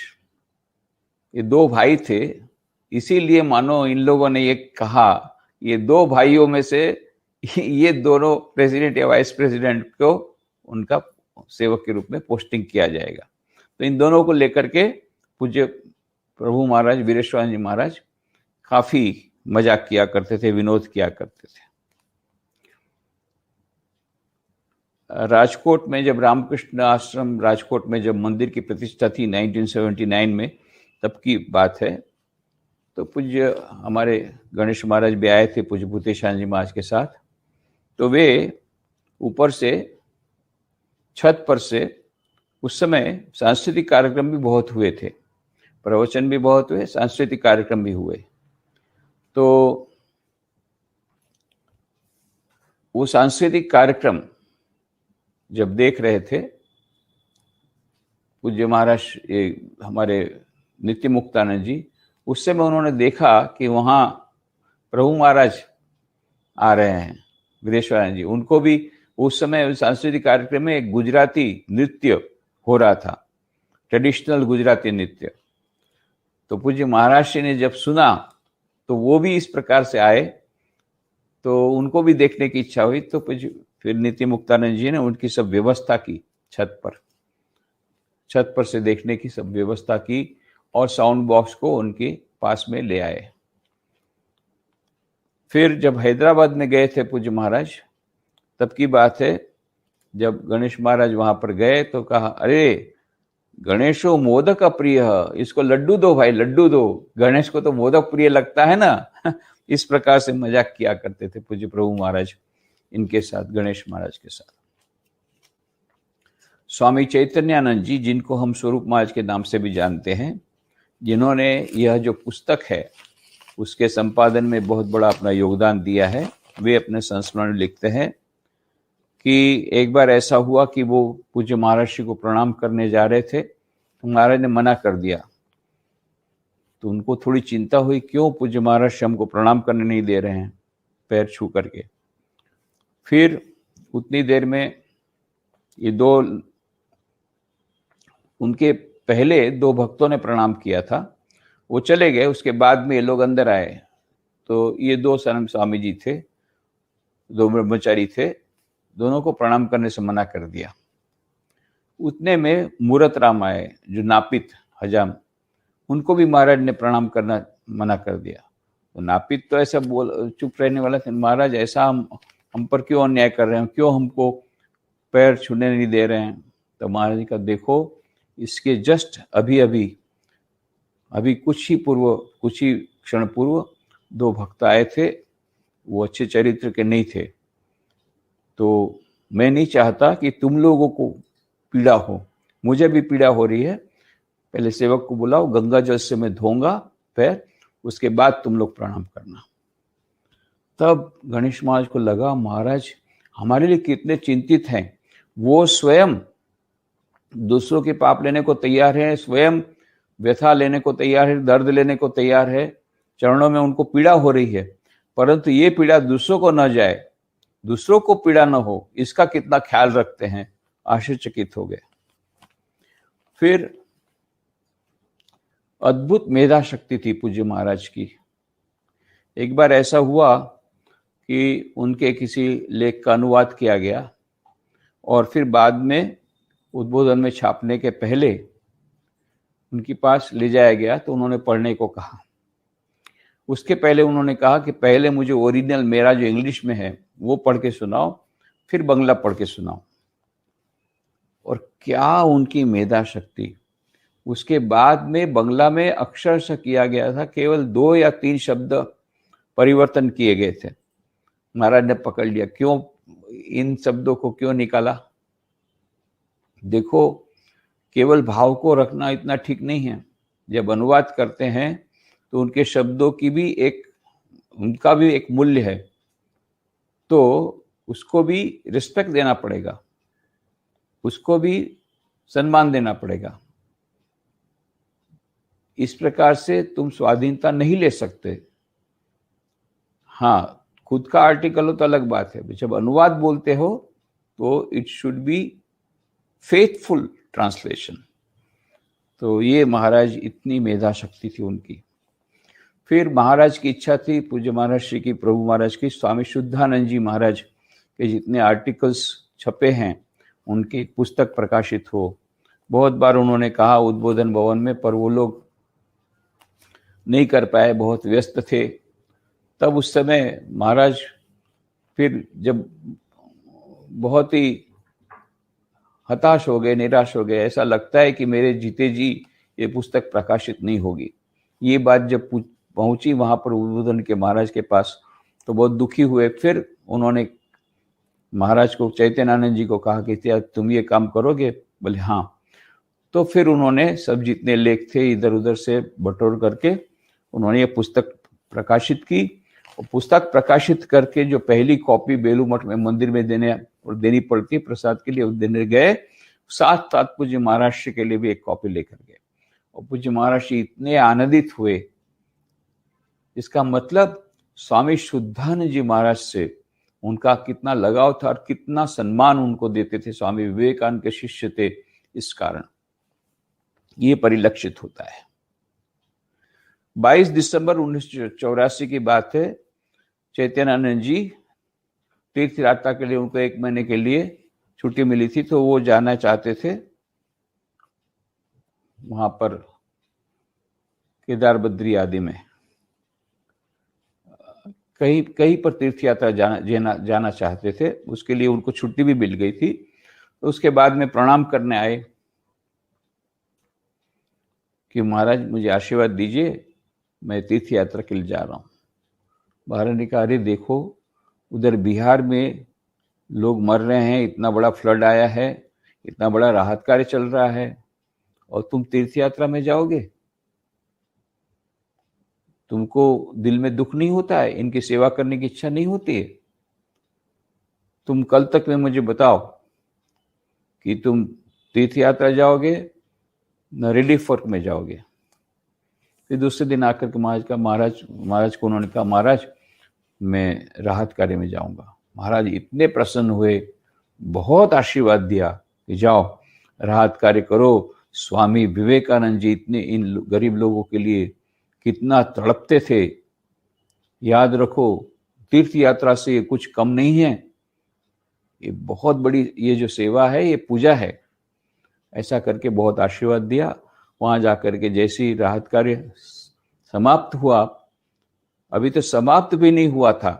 B: ये 2 भाई थे, इसीलिए मानो इन लोगों ने ये कहा, ये 2 भाइयों में से ये दोनों प्रेसिडेंट या वाइस प्रेसिडेंट को उनका सेवक के रूप में पोस्टिंग किया जाएगा। तो इन दोनों को लेकर के पूज्य प्रभु महाराज वीरेश्वरानंद जी महाराज काफी मजाक किया करते थे, विनोद किया करते थे। राजकोट में जब रामकृष्ण आश्रम राजकोट में जब मंदिर की प्रतिष्ठा थी 1979 में, तब की बात है, तो पूज्य हमारे गणेश महाराज भी आए थे पूज्य भूतेशानंद जी महाराज के साथ। तो वे ऊपर से छत पर से, उस समय सांस्कृतिक कार्यक्रम भी बहुत हुए थे, प्रवचन भी बहुत हुए, सांस्कृतिक कार्यक्रम भी हुए। तो वो सांस्कृतिक कार्यक्रम जब देख रहे थे, पूज्य महाराज हमारे नित्य मुक्तानंद जी, उस समय उन्होंने देखा कि वहाँ प्रभु महाराज आ रहे हैं वीरेश्वरानंद जी। उनको भी उस समय सांस्कृतिक कार्यक्रम में एक गुजराती नृत्य हो रहा था, ट्रेडिशनल गुजराती नृत्य। तो पूज्य महाराज जी ने जब सुना तो वो भी इस प्रकार से आए, तो उनको भी देखने की इच्छा हुई। तो फिर नित्य मुक्तानंद जी ने उनकी सब व्यवस्था की, छत पर से देखने की सब व्यवस्था की और साउंड बॉक्स को उनके पास में ले आए। फिर जब हैदराबाद में गए थे पूज्य महाराज, तब की बात है, जब गणेश महाराज वहां पर गए तो कहा, अरे गणेशो मोदक प्रिय, इसको लड्डू दो भाई, लड्डू दो, गणेश को तो मोदक प्रिय लगता है ना। इस प्रकार से मजाक किया करते थे पूज्य प्रभु महाराज इनके साथ, गणेश महाराज के साथ। स्वामी चैतन्यानंद जी, जिनको हम स्वरूप महाराज के नाम से भी जानते हैं, जिन्होंने यह जो पुस्तक है उसके संपादन में बहुत बड़ा अपना योगदान दिया है, वे अपने संस्मरण में लिखते हैं कि एक बार ऐसा हुआ कि वो पूज्य महाराज जी को प्रणाम करने जा रहे थे, तो महाराज ने मना कर दिया। तो उनको थोड़ी चिंता हुई, क्यों पूज्य महाराज जी हमको प्रणाम करने नहीं दे रहे हैं पैर छू करके। फिर उतनी देर में ये दो, उनके पहले दो भक्तों ने प्रणाम किया था, वो चले गए, उसके बाद में ये लोग अंदर आए। तो ये दो स्वामी जी थे, दो ब्रह्मचारी थे, दोनों को प्रणाम करने से मना कर दिया। उतने में मूरत राम आए, जो नापित हजाम, उनको भी महाराज ने प्रणाम करना मना कर दिया। तो नापित तो ऐसा बोल चुप रहने वाला था, महाराज ऐसा हम पर क्यों अन्याय कर रहे हैं, क्यों हमको पैर छूने नहीं दे रहे हैं। तो महाराज का, देखो इसके जस्ट अभी कुछ ही क्षण पूर्व दो भक्त आए थे, वो अच्छे चरित्र के नहीं थे, तो मैं नहीं चाहता कि तुम लोगों को पीड़ा हो, मुझे भी पीड़ा हो रही है। पहले सेवक को बुलाओ, गंगा जल से मैं धोऊंगा पैर, उसके बाद तुम लोग प्रणाम करना। तब गणेश महाराज को लगा, महाराज हमारे लिए कितने चिंतित हैं, वो स्वयं दूसरों के पाप लेने को तैयार है, स्वयं व्यथा लेने को तैयार है, दर्द लेने को तैयार है, चरणों में उनको पीड़ा हो रही है, परंतु ये पीड़ा दूसरों को न जाए, दूसरों को पीड़ा न हो, इसका कितना ख्याल रखते हैं। आश्चर्यचकित हो गए। फिर अद्भुत मेधा शक्ति थी पूज्य महाराज की। एक बार ऐसा हुआ कि उनके किसी लेख का अनुवाद किया गया और फिर बाद में उद्बोधन में छापने के पहले उनके पास ले जाया गया, तो उन्होंने पढ़ने को कहा। उसके पहले उन्होंने कहा कि पहले मुझे ओरिजिनल मेरा जो इंग्लिश में है वो पढ़ के सुनाओ, फिर बंगला पढ़ के सुनाओ। और क्या उनकी मेधा शक्ति! उसके बाद में बंगला में अक्षरशः किया गया था, केवल 2 या 3 शब्द परिवर्तन किए गए थे। महाराज ने पकड़ लिया, क्यों इन शब्दों को क्यों निकाला। देखो, केवल भाव को रखना इतना ठीक नहीं है। जब अनुवाद करते हैं तो उनके शब्दों की भी उनका भी एक मूल्य है, तो उसको भी रिस्पेक्ट देना पड़ेगा, उसको भी सम्मान देना पड़ेगा। इस प्रकार से तुम स्वाधीनता नहीं ले सकते। हाँ, खुद का आर्टिकल हो तो अलग बात है, जब अनुवाद बोलते हो तो it should be faithful translation. तो ये महाराज, इतनी मेधा शक्ति थी उनकी। फिर महाराज की इच्छा थी, पूज्य महाराज श्री की, प्रभु महाराज की, स्वामी शुद्धानंद जी महाराज के जितने आर्टिकल्स छपे हैं उनकी पुस्तक प्रकाशित हो। बहुत बार उन्होंने कहा उद्बोधन भवन में, पर वो लोग नहीं कर पाए, बहुत व्यस्त थे। तब उस समय महाराज फिर जब बहुत ही हताश हो गए, निराश हो गए, ऐसा लगता है कि मेरे जीते जी ये पुस्तक प्रकाशित नहीं होगी। ये बात जब पहुंची वहां पर उद्बोधन के महाराज के पास, तो बहुत दुखी हुए। फिर उन्होंने महाराज को, चैतन्यानंद जी को कहा कि क्या तुम ये काम करोगे? बोले हाँ। तो फिर उन्होंने सब जितने लेख थे इधर उधर से बटोर करके उन्होंने ये पुस्तक प्रकाशित की। और पुस्तक प्रकाशित करके जो पहली कॉपी बेलू मठ में मंदिर में देनी पड़ती प्रसाद के लिए, देने गए, साथ साथ पूज्य महाराज के लिए भी एक कॉपी लेकर गए। और पूज्य महाराज इतने आनंदित हुए। इसका मतलब स्वामी शुद्धानंद जी महाराज से उनका कितना लगाव था और कितना सम्मान उनको देते थे। स्वामी विवेकानंद के शिष्य थे, इस कारण ये परिलक्षित होता है। 22 दिसंबर 1984 की बात है। चैतन्यानंद जी तीर्थ यात्रा के लिए, उनको 1 महीने के लिए छुट्टी मिली थी, तो वो जाना चाहते थे वहां पर केदार बद्री आदि में। कहीं कहीं पर तीर्थ यात्रा जाना चाहते थे। उसके लिए उनको छुट्टी भी मिल गई थी। तो उसके बाद में प्रणाम करने आए कि महाराज मुझे आशीर्वाद दीजिए, मैं तीर्थ यात्रा के लिए जा रहा हूँ। महाराज ने कहा, अरे देखो उधर बिहार में लोग मर रहे हैं, इतना बड़ा फ्लड आया है, इतना बड़ा राहत कार्य चल रहा है, और तुम तीर्थ यात्रा में जाओगे? तुमको दिल में दुख नहीं होता है? इनकी सेवा करने की इच्छा नहीं होती है? तुम कल तक में मुझे बताओ कि तुम तीर्थ यात्रा जाओगे न रिलीफ वर्क में जाओगे। फिर दूसरे दिन आकर के महाराज को उन्होंने कहा, महाराज मैं राहत कार्य में जाऊंगा। महाराज इतने प्रसन्न हुए, बहुत आशीर्वाद दिया कि जाओ राहत कार्य करो। स्वामी विवेकानंद जी इतने इन गरीब लोगों के लिए कितना तड़पते थे। याद रखो, तीर्थ यात्रा से ये कुछ कम नहीं है, ये बहुत बड़ी, ये जो सेवा है ये पूजा है। ऐसा करके बहुत आशीर्वाद दिया। वहां जाकर के जैसे ही राहत कार्य समाप्त हुआ, अभी तो समाप्त भी नहीं हुआ था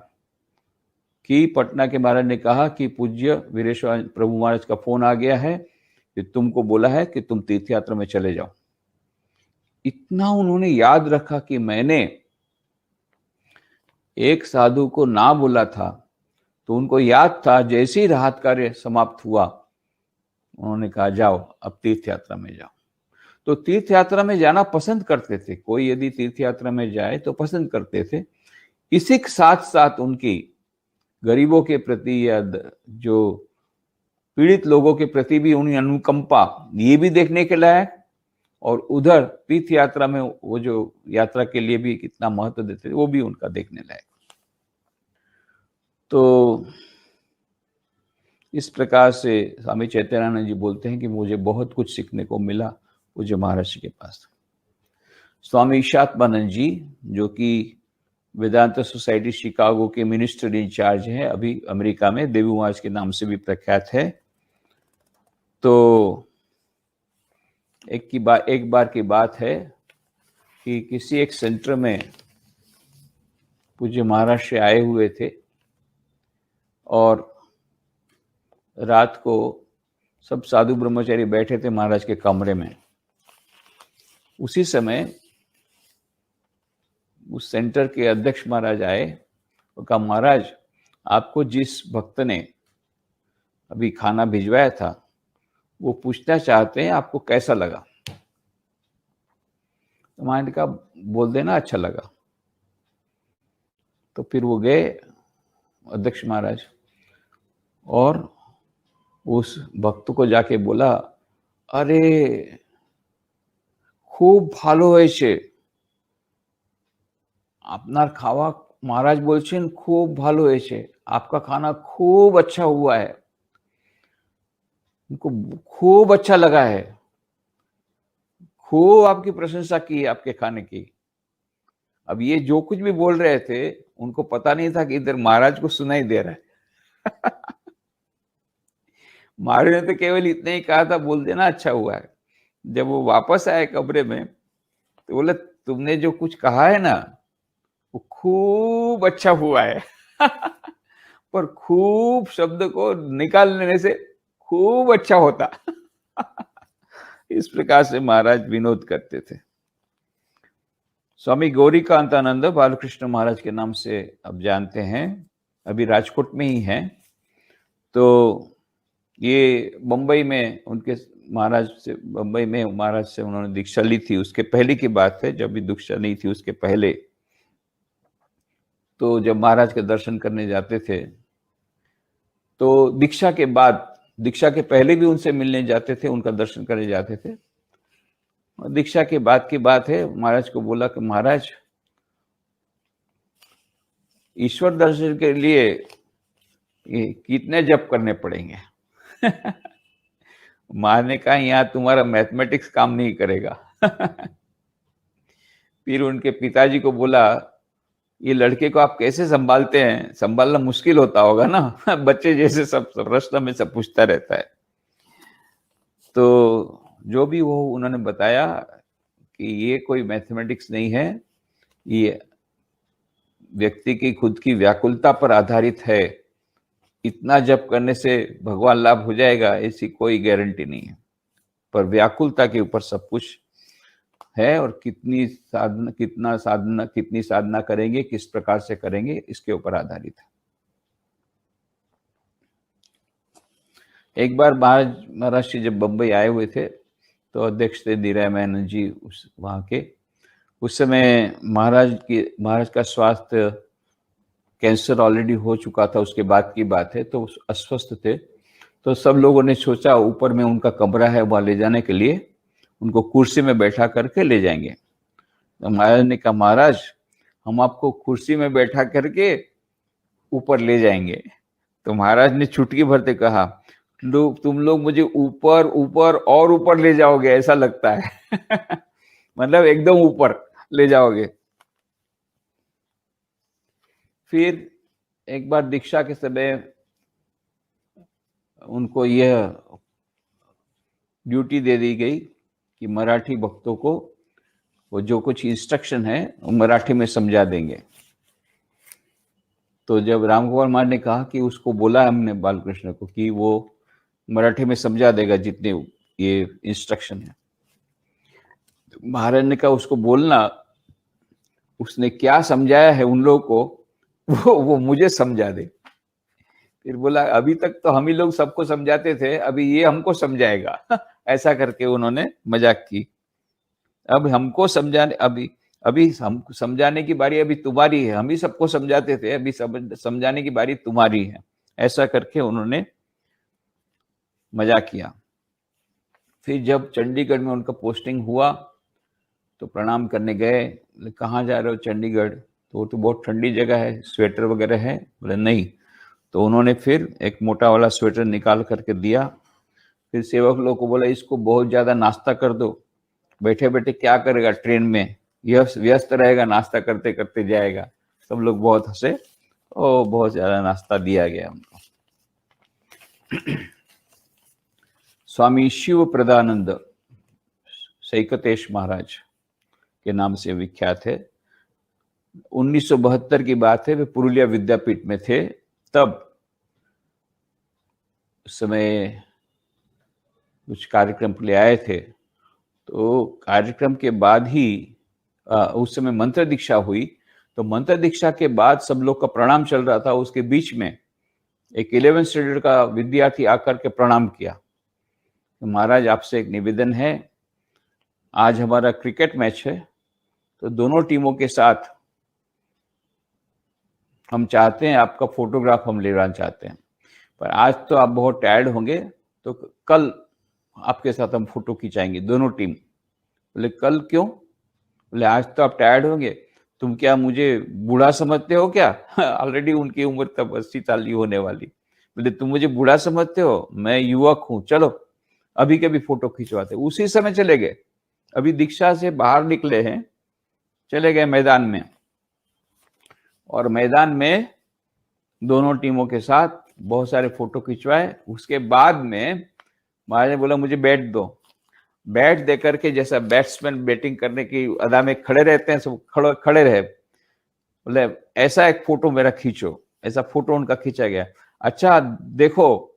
B: कि पटना के महाराज ने कहा कि पूज्य वीरेश्वर प्रभु महाराज का फोन आ गया है कि तुमको बोला है कि तुम तीर्थ यात्रा में चले जाओ। इतना उन्होंने याद रखा कि मैंने एक साधु को ना बोला था, तो उनको याद था। जैसे ही राहत कार्य समाप्त हुआ, उन्होंने कहा जाओ अब तीर्थ यात्रा में जाओ। तो तीर्थ यात्रा में जाना पसंद करते थे। कोई यदि तीर्थ यात्रा में जाए तो पसंद करते थे। इसी के साथ साथ उनकी गरीबों के प्रति या जो पीड़ित लोगों के प्रति भी उनकी अनुकंपा, ये भी देखने के लायक, और उधर तीर्थ यात्रा में वो जो यात्रा के लिए भी कितना महत्व देते थे, वो भी उनका देखने लायक। तो इस प्रकार से स्वामी चैतन्यानंद जी बोलते हैं कि मुझे बहुत कुछ सीखने को मिला पूज्य महाराज के पास। स्वामी ईशात्मानंद जी, जो कि वेदांत सोसाइटी शिकागो के मिनिस्टर इंचार्ज हैं, अभी अमेरिका में देवी महाराज के नाम से भी प्रख्यात है। तो एक बार की बात है कि किसी एक सेंटर में पूज्य महाराज से आए हुए थे, और रात को सब साधु ब्रह्मचारी बैठे थे महाराज के कमरे में। उसी समय उस सेंटर के अध्यक्ष महाराज आए और कहा, महाराज आपको जिस भक्त ने अभी खाना भिजवाया था वो पूछना चाहते हैं आपको कैसा लगा। तो महाराज ने कहा, बोल देना अच्छा लगा। तो फिर वो गए अध्यक्ष महाराज और उस भक्त को जाके बोला, अरे खूब ভালো হয়েছে, আপনার খাওয়া, महाराज बोलছেন खूब ভালো হয়েছে, आपका खाना खूब अच्छा हुआ है, उनको खूब अच्छा लगा है, खूब आपकी प्रशंसा की आपके खाने की। अब ये जो कुछ भी बोल रहे थे उनको पता नहीं था कि इधर महाराज को सुनाई दे रहा है। महाराज ने तो केवल इतना ही कहा था, बोल देना अच्छा हुआ है। जब वो वापस आए कमरे में तो बोले, तुमने जो कुछ कहा है ना वो खूब अच्छा हुआ है। पर खूब शब्द को निकाल लेने से खूब अच्छा होता। इस प्रकार से महाराज विनोद करते थे। स्वामी गौरीकांतानंद बालकृष्ण महाराज के नाम से अब जानते हैं, अभी राजकोट में ही हैं। तो ये बम्बई में उनके बम्बई में महाराज से उन्होंने दीक्षा ली थी। उसके पहले की बात है, जब भी दीक्षा नहीं थी उसके पहले। तो जब महाराज के दर्शन करने जाते थे तो दीक्षा के बाद, दीक्षा के पहले भी उनसे मिलने जाते थे, उनका दर्शन करने जाते थे। दीक्षा के बाद की बात है, महाराज को बोला कि महाराज ईश्वर दर्शन के लिए कितने जप करने पड़ेंगे। महाराज ने कहा, यहाँ तुम्हारा मैथमेटिक्स काम नहीं करेगा। फिर उनके पिताजी को बोला, ये लड़के को आप कैसे संभालते हैं, संभालना मुश्किल होता होगा ना। बच्चे जैसे सब प्रश्न में सब पूछता रहता है। तो जो भी वो उन्होंने बताया कि ये कोई मैथमेटिक्स नहीं है, ये व्यक्ति की खुद की व्याकुलता पर आधारित है। इतना जप करने से भगवान लाभ हो जाएगा ऐसी कोई गारंटी नहीं है, पर व्याकुलता के ऊपर सब कुछ है। और कितनी साधना करेंगे, किस प्रकार से करेंगे, इसके ऊपर आधारित है। एक बार महाराज जी जब बम्बई आए हुए थे तो अध्यक्ष थे धीराय मेनन जी वहाँ के। उस समय महाराज का स्वास्थ्य, कैंसर ऑलरेडी हो चुका था, उसके बाद की बात है, तो अस्वस्थ थे। तो सब लोगों ने सोचा ऊपर में उनका कमरा है, वहाँ ले जाने के लिए उनको कुर्सी में बैठा करके ले जाएंगे। तो महाराज ने कहा, महाराज हम आपको कुर्सी में बैठा करके ऊपर ले जाएंगे। तो महाराज ने चुटकी भरते कहा, तुम लोग मुझे ऊपर ऊपर और ऊपर ले जाओगे ऐसा लगता है। मतलब एकदम ऊपर ले जाओगे। फिर एक बार दीक्षा के समय उनको यह ड्यूटी दे दी गई कि मराठी भक्तों को वो जो कुछ इंस्ट्रक्शन है वो मराठी में समझा देंगे। तो जब राम गोपाल महाराज ने कहा कि उसको बोला हमने बालकृष्ण को कि वो मराठी में समझा देगा जितने ये इंस्ट्रक्शन है। तो महाराज ने कहा उसको बोलना, उसने क्या समझाया है उन लोगों को वो मुझे समझा दे। फिर बोला अभी तक तो हम ही लोग सबको समझाते थे, अभी ये हमको समझाएगा। ऐसा करके उन्होंने मजाक की। अब हमको समझाने, अभी हम समझाने की बारी अभी तुम्हारी है, हम ही सबको समझाते थे, अभी समझाने की बारी तुम्हारी है। ऐसा करके उन्होंने मजाक किया। फिर जब चंडीगढ़ में उनका पोस्टिंग हुआ तो प्रणाम करने गए। कहाँ जा रहे हो? चंडीगढ़। तो वो तो बहुत ठंडी जगह है, स्वेटर वगैरह है? बोले नहीं। तो उन्होंने फिर एक मोटा वाला स्वेटर निकाल करके दिया। फिर सेवक लोग को बोला इसको बहुत ज्यादा नाश्ता कर दो, बैठे बैठे क्या करेगा, ट्रेन में यह व्यस्त रहेगा, नाश्ता करते करते जाएगा। सब लोग बहुत हंसे और बहुत ज्यादा नाश्ता दिया गया उनको। स्वामी शिव प्रदानंद सैकतेश महाराज के नाम से विख्यात है। 1972 की बात है, वे पुरुलिया विद्यापीठ में थे। तब उस समय कुछ कार्यक्रम के लिए आए थे। तो कार्यक्रम के बाद ही उस समय मंत्र दीक्षा हुई। तो मंत्र दीक्षा के बाद सब लोग का प्रणाम चल रहा था, उसके बीच में एक 11th स्टैंडर्ड का विद्यार्थी आकर के प्रणाम किया। तो महाराज आपसे एक निवेदन है, आज हमारा क्रिकेट मैच है, तो दोनों टीमों के साथ हम चाहते हैं आपका फोटोग्राफ हम लेना चाहते हैं, पर आज तो आप बहुत टायर्ड होंगे, तो कल आपके साथ हम फोटो खिंचाएंगे दोनों टीम। बोले कल क्यों? बोले आज तो आप टायर्ड होंगे, तुम क्या मुझे बूढ़ा समझते हो क्या? ऑलरेडी उनकी उम्र तब 80 होने वाली। बोले तुम मुझे बूढ़ा समझते हो, मैं युवक हूं, चलो अभी के भी फोटो खिंचवाते। उसी समय चले गए, अभी दीक्षा से बाहर निकले हैं, चले गए मैदान में, और मैदान में दोनों टीमों के साथ बहुत सारे फोटो खिंचवाए। उसके बाद में महाराज ने बोला मुझे बैट दो। बैट दे करके, जैसा बैट्समैन बैटिंग करने की अदा में खड़े रहते हैं, सब खड़े रहे। बोले ऐसा एक फोटो मेरा खींचो। ऐसा फोटो उनका खींचा गया। अच्छा देखो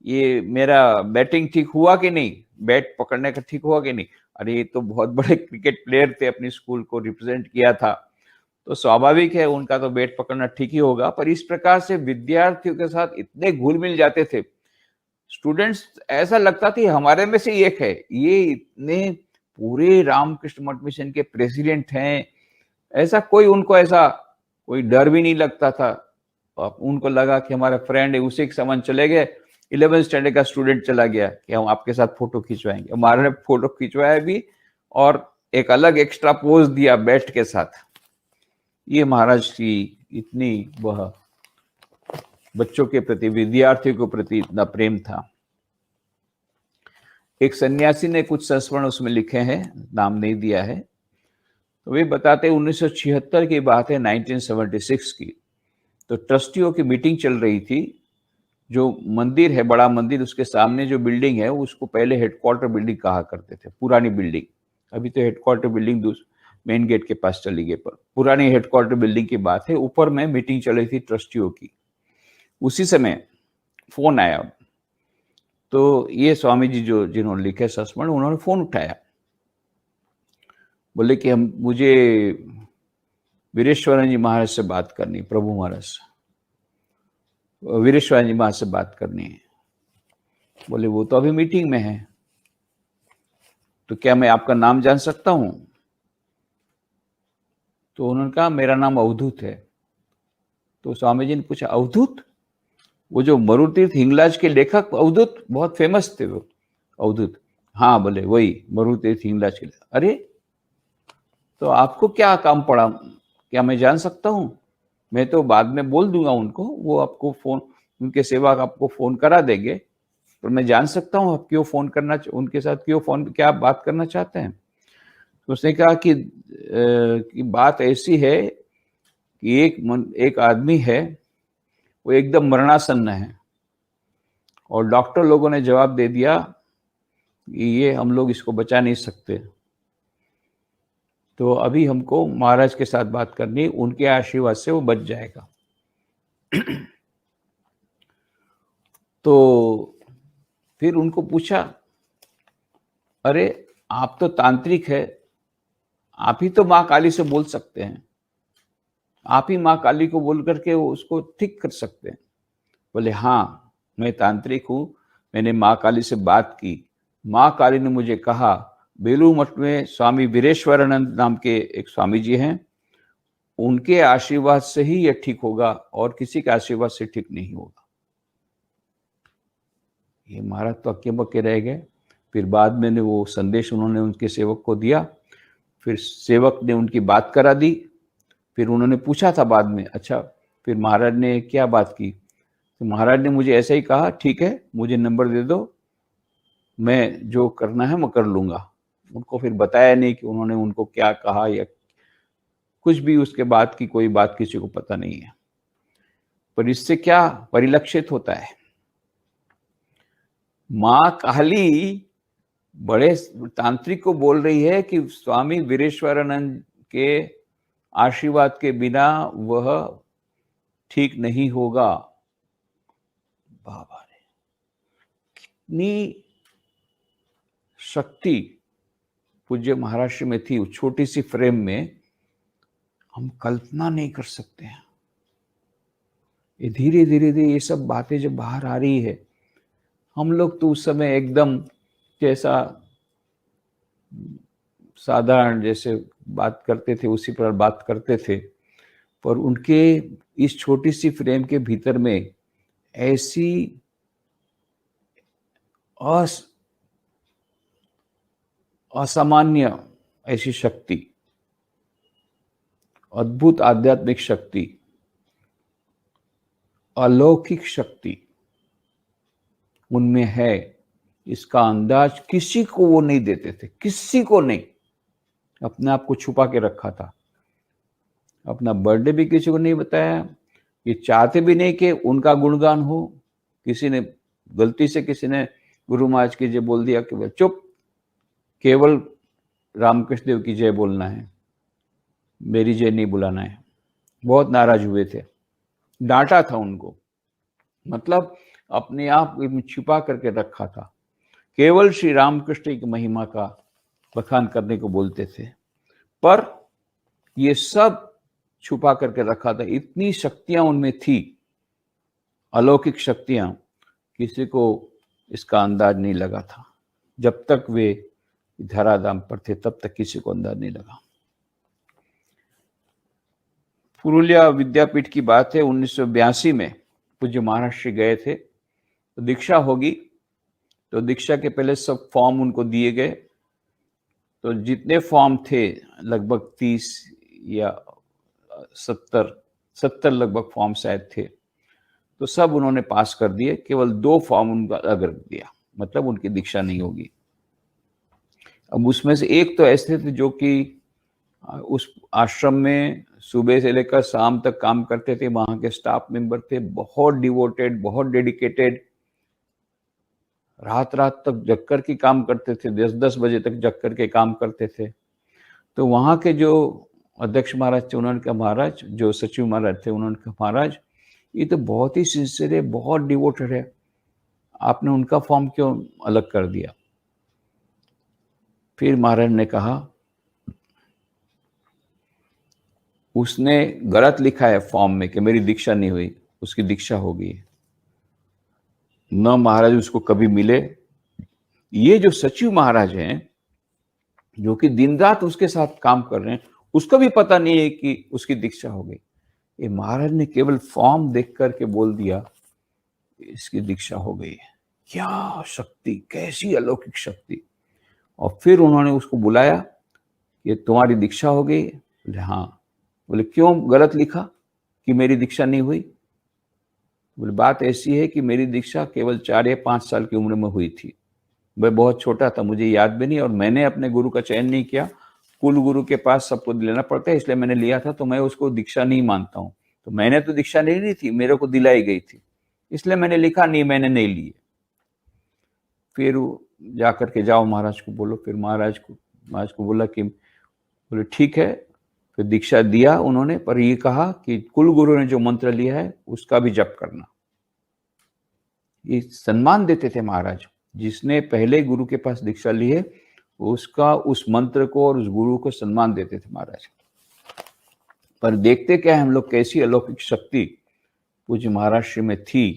B: ये मेरा बैटिंग ठीक हुआ कि नहीं, बैट पकड़ने का ठीक हुआ कि नहीं? अरे ये तो बहुत बड़े क्रिकेट प्लेयर थे, अपनी स्कूल को रिप्रेजेंट किया था, तो स्वाभाविक है उनका तो बैट पकड़ना ठीक ही होगा। पर इस प्रकार से विद्यार्थियों के साथ इतने घुल मिल जाते थे, स्टूडेंट्स ऐसा लगता था हमारे में से एक है, ये इतने पूरे रामकृष्ण मठ मिशन के प्रेसिडेंट हैं। ऐसा कोई उनको ऐसा कोई डर भी नहीं लगता था। उनको लगा कि हमारा फ्रेंड है, उसी के समान चले गए। 11th स्टैंडर्ड का स्टूडेंट चला गया कि हम आपके साथ फोटो खिंचवाएंगे। हमारे ने फोटो खिंचवाया भी और एक अलग एक्स्ट्रा पोज दिया बैट के साथ। ये महाराज की इतनी वह बच्चों के प्रति, विद्यार्थियों के प्रति इतना प्रेम था। एक सन्यासी ने कुछ संस्मरण उसमें लिखे हैं, नाम नहीं दिया है। तो वे बताते 1976 की बात है, 1976 की। तो ट्रस्टियों की मीटिंग चल रही थी। जो मंदिर है, बड़ा मंदिर, उसके सामने जो बिल्डिंग है उसको पहले हेडक्वार्टर बिल्डिंग कहा करते थे, पुरानी बिल्डिंग। अभी तो हेडक्वार्टर बिल्डिंग मेन गेट के पास चली गई। पर पुरानी हेडक्वार्टर बिल्डिंग की बात है, ऊपर में मीटिंग चल रही थी ट्रस्टियों की। उसी समय फोन आया। तो ये स्वामी जी जिन्होंने लिखे सस्मरण, उन्होंने फोन उठाया, बोले कि मुझे वीरेश्वरन जी महाराज से बात करनी, प्रभु महाराज से, वीरेश्वरन जी महाराज से बात करनी है। बोले वो तो अभी मीटिंग में है, तो क्या मैं आपका नाम जान सकता हूं? तो उन्होंने कहा मेरा नाम अवधूत है। तो स्वामी जी ने पूछा अवधूत? वो जो मरुतीर्थ हिंगलाज के लेखक अवधूत, बहुत फेमस थे वो अवधूत? हाँ, बोले वही मरुतीर्थ हिंगलाज के। अरे, तो आपको क्या काम पड़ा, क्या मैं जान सकता हूँ? मैं तो बाद में बोल दूंगा उनको, वो आपको फोन, उनके सेवक आपको फोन करा देंगे, पर मैं जान सकता हूँ आप क्यों फोन करना, उनके साथ क्यों फोन, क्या बात करना चाहते हैं? तो उसने कहा कि बात ऐसी है कि एक आदमी है, वो एकदम मरणासन्न है, और डॉक्टर लोगों ने जवाब दे दिया कि ये हम लोग इसको बचा नहीं सकते, तो अभी हमको महाराज के साथ बात करनी, उनके आशीर्वाद से वो बच जाएगा। तो फिर उनको पूछा, अरे आप तो तांत्रिक है, आप ही तो माँ काली से बोल सकते हैं, आप ही माँ काली को बोल करके उसको ठीक कर सकते हैं। बोले हाँ, मैं तांत्रिक हूं, मैंने माँ काली से बात की, माँ काली ने मुझे कहा बेलूर मठ में स्वामी वीरेश्वरानंद नाम के एक स्वामी जी हैं, उनके आशीर्वाद से ही यह ठीक होगा, और किसी के आशीर्वाद से ठीक नहीं होगा। ये महाराज तो अक्के बक्के रह गए। फिर बाद में वो संदेश उन्होंने उनके सेवक को दिया, फिर सेवक ने उनकी बात करा दी। फिर उन्होंने पूछा था बाद में, अच्छा फिर महाराज ने क्या बात की? तो महाराज ने मुझे ऐसा ही कहा, ठीक है मुझे नंबर दे दो, मैं जो करना है मैं कर लूंगा। उनको फिर बताया नहीं कि उन्होंने उनको क्या कहा, या कुछ भी उसके बाद की कोई बात किसी को पता नहीं है। पर इससे क्या परिलक्षित होता है? माँ काली बड़े तांत्रिक को बोल रही है कि स्वामी वीरेश्वरानंद के आशीर्वाद के बिना वह ठीक नहीं होगा। बाबा रे, कितनी शक्ति पूज्य महाराष्ट्र में थी उस छोटी सी फ्रेम में, हम कल्पना नहीं कर सकते हैं। ये धीरे धीरे ये सब बातें जब बाहर आ रही है, हम लोग तो उस समय एकदम जैसा साधारण जैसे बात करते थे उसी पर बात करते थे, पर उनके इस छोटी सी फ्रेम के भीतर में ऐसी असामान्य ऐसी शक्ति, अद्भुत आध्यात्मिक शक्ति, अलौकिक शक्ति उनमें है। इसका अंदाज किसी को वो नहीं देते थे, किसी को नहीं। अपने आप को छुपा के रखा था, अपना बर्थडे भी किसी को नहीं बताया, ये चाहते भी नहीं कि उनका गुणगान हो। किसी ने गलती से किसी ने गुरु महाराज की जय बोल दिया कि चुप, केवल रामकृष्ण देव की जय बोलना है, मेरी जय नहीं बुलाना है। बहुत नाराज हुए थे, डांटा था उनको, मतलब अपने आप छिपा करके रखा था। केवल श्री रामकृष्ण की महिमा का बखान करने को बोलते थे, पर ये सब छुपा करके रखा था। इतनी शक्तियां उनमें थी, अलौकिक शक्तियां, किसी को इसका अंदाज नहीं लगा था। जब तक वे धराधाम पर थे तब तक किसी को अंदाज नहीं लगा। पुरुलिया विद्यापीठ की बात है, 1982 में पूज्य महाराष्ट्र गए थे, तो दीक्षा होगी, तो दीक्षा के पहले सब फॉर्म उनको दिए गए। तो जितने फॉर्म थे लगभग 30 या 70 लगभग फॉर्म शायद थे, तो सब उन्होंने पास कर दिए। केवल 2 फॉर्म उनका अलग रख दिया, मतलब उनकी दीक्षा नहीं होगी। अब उसमें से एक तो ऐसे थे जो कि उस आश्रम में सुबह से लेकर शाम तक काम करते थे, वहां के स्टाफ मेंबर थे, बहुत डिवोटेड, बहुत डेडिकेटेड, रात रात तक जग कर के काम करते थे, 10-10 बजे तक जग कर के काम करते थे। तो वहाँ के जो अध्यक्ष महाराज थे उन्होंने कहा महाराज, जो सचिव महाराज थे उन्होंने कहा महाराज ये तो बहुत ही सिंसियर है, बहुत डिवोटेड है, आपने उनका फॉर्म क्यों अलग कर दिया? फिर महाराज ने कहा उसने गलत लिखा है फॉर्म में कि मेरी दीक्षा नहीं हुई, उसकी दीक्षा हो गई है। न महाराज उसको कभी मिले। ये जो सचिव महाराज हैं जो कि दिन रात उसके साथ काम कर रहे हैं, उसको भी पता नहीं है कि उसकी दीक्षा हो गई। ये महाराज ने केवल फॉर्म देख करके बोल दिया इसकी दीक्षा हो गई है। क्या शक्ति, कैसी अलौकिक शक्ति। और फिर उन्होंने उसको बुलाया कि तुम्हारी दीक्षा हो गई? बोले हाँ। बोले क्यों गलत लिखा कि मेरी दीक्षा नहीं हुई? बोले बात ऐसी है कि मेरी दीक्षा केवल 4 या 5 साल की उम्र में हुई थी, मैं बहुत छोटा था, मुझे याद भी नहीं, और मैंने अपने गुरु का चयन नहीं किया, कुल गुरु के पास सबको लेना पड़ता है, इसलिए मैंने लिया था, तो मैं उसको दीक्षा नहीं मानता हूँ। तो मैंने तो दीक्षा नहीं ली थी, मेरे को दिलाई गई थी, इसलिए मैंने लिखा नहीं, मैंने नहीं ली। फिर जाकर के जाओ महाराज को बोलो। फिर महाराज को बोला कि बोले ठीक है। फिर दीक्षा दिया उन्होंने, पर ये कहा कि कुल गुरु ने जो मंत्र लिया है उसका भी जप करना। ये सम्मान देते थे महाराज, जिसने पहले गुरु के पास दीक्षा ली है उसका, उस मंत्र को और उस गुरु को सम्मान देते थे महाराज। पर देखते क्या है हम लोग, कैसी अलौकिक शक्ति पूज्य महाराज श्री में थी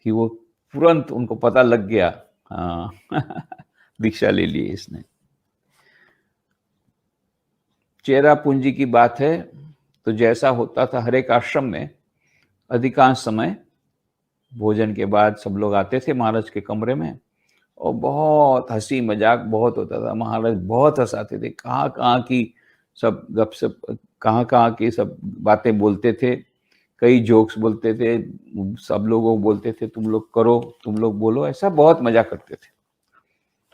B: कि वो तुरंत उनको पता लग गया, हाँ दीक्षा ले ली इसने। चेरा पूंजी की बात है तो जैसा होता था हर एक आश्रम में, अधिकांश समय भोजन के बाद सब लोग आते थे महाराज के कमरे में और बहुत हंसी मजाक बहुत होता था। महाराज बहुत हंसाते थे, कहाँ कहाँ की सब गपशप, कहाँ कहाँ की सब बातें बोलते थे, कई जोक्स बोलते थे, सब लोगों को बोलते थे तुम लोग करो, तुम लोग बोलो, ऐसा बहुत मजा करते थे।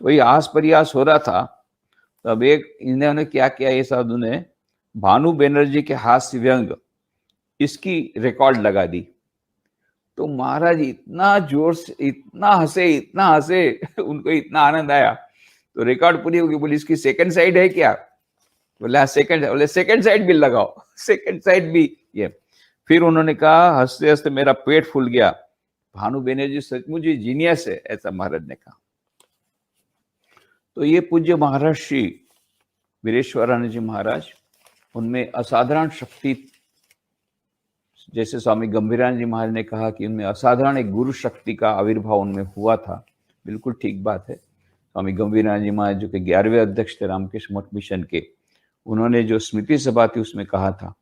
B: तो वही आस परियास हो रहा था, तब एक इन्होंने क्या किया, ये साधु ने भानु बनर्जी के हास्य व्यंग इसकी रिकॉर्ड लगा दी। तो महाराज इतना जोर से इतना हंसे उनको इतना आनंद आया। तो रिकॉर्ड पूरी होगी, बोली इसकी सेकंड साइड है क्या? बोले सेकंड, बोले सेकंड साइड भी लगाओ, सेकंड साइड भी ये। फिर उन्होंने कहा हंसते हंसते मेरा पेट फूल गया, भानु बनर्जी सचमुच ही जीनियस है, ऐसा महाराज ने कहा। तो ये पूज्य महाराज श्री वीरेश्वरानंद जी महाराज, उनमें असाधारण शक्ति, जैसे स्वामी गंभीरानंद जी महाराज ने कहा कि उनमें असाधारण एक गुरु शक्ति का आविर्भाव उनमें हुआ था, बिल्कुल ठीक बात है। स्वामी गंभीरानंद जी महाराज जो कि 11वें अध्यक्ष थे रामकृष्ण मठ मिशन के, उन्होंने जो स्मृति सभा थी उसमें कहा था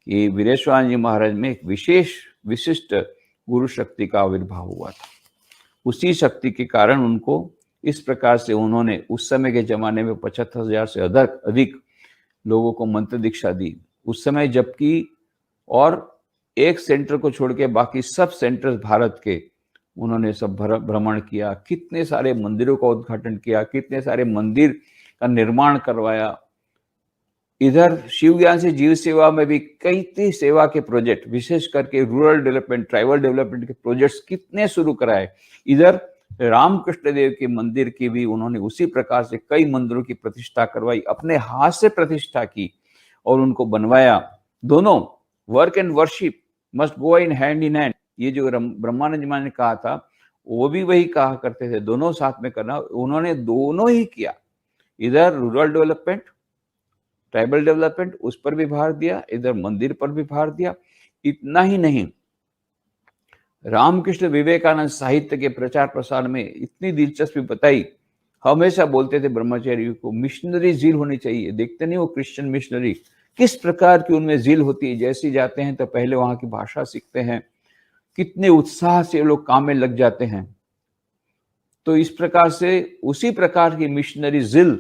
B: कि वीरेश्वरानंद जी महाराज में एक विशिष्ट गुरु शक्ति का आविर्भाव हुआ था। उसी शक्ति के कारण उनको इस प्रकार से उन्होंने उस समय के जमाने में 75,000 से अधिक लोगों को मंत्र दीक्षा दी उस समय, जबकि और एक सेंटर को छोड़ के बाकी सब सेंटर्स भारत के उन्होंने सब भ्रमण किया, कितने सारे मंदिरों का उद्घाटन किया, कितने सारे मंदिर का निर्माण करवाया। इधर शिव ज्ञान से जीव सेवा में भी कई सेवा के प्रोजेक्ट, विशेष करके रूरल डेवलपमेंट, ट्राइबल डेवलपमेंट के प्रोजेक्ट्स कितने शुरू कराए। इधर रामकृष्ण देव के मंदिर की भी उन्होंने उसी प्रकार से कई मंदिरों की प्रतिष्ठा करवाई, अपने हाथ से प्रतिष्ठा की और उनको बनवाया। दोनों work and worship must go in hand. ये जो ब्रह्मानंद जी महाराज ने कहा था वो भी वही कहा करते थे, दोनों साथ में करना। उन्होंने दोनों ही किया, इधर रूरल डेवलपमेंट, ट्राइबल डेवलपमेंट, उस पर भी भार दिया, इधर मंदिर पर भी भार दिया। इतना ही नहीं, रामकृष्ण विवेकानंद साहित्य के प्रचार प्रसार में इतनी दिलचस्पी बताई। हमेशा बोलते थे ब्रह्मचारी को मिशनरी जील होनी चाहिए। देखते नहीं वो क्रिश्चियन मिशनरी किस प्रकार की उनमें जील होती है, जैसे जाते हैं तो पहले वहां की भाषा सीखते हैं, कितने उत्साह से लोग काम में लग जाते हैं। तो इस प्रकार से उसी प्रकार की मिशनरी जिल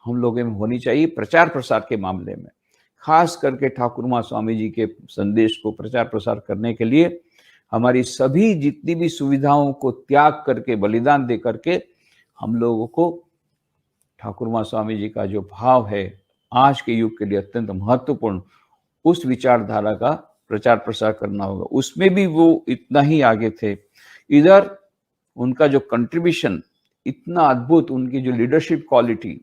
B: हम लोगों में होनी चाहिए प्रचार प्रसार के मामले में। खास करके ठाकुर माँ स्वामी जी के संदेश को प्रचार प्रसार करने के लिए हमारी सभी जितनी भी सुविधाओं को त्याग करके, बलिदान दे करके हम लोगों को ठाकुर माँ स्वामी जी का जो भाव है आज के युग के लिए अत्यंत महत्वपूर्ण, उस विचारधारा का प्रचार प्रसार करना होगा। उसमें भी वो इतना ही आगे थे। इधर उनका जो कंट्रीब्यूशन इतना अद्भुत, उनकी जो लीडरशिप क्वालिटी,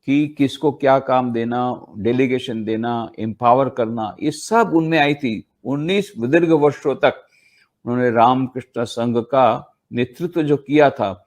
B: कि किसको क्या काम देना, डेलीगेशन देना, एम्पावर करना, ये सब उनमें आई थी। 19 दीर्घ वर्षों तक उन्होंने रामकृष्ण संघ का नेतृत्व जो किया था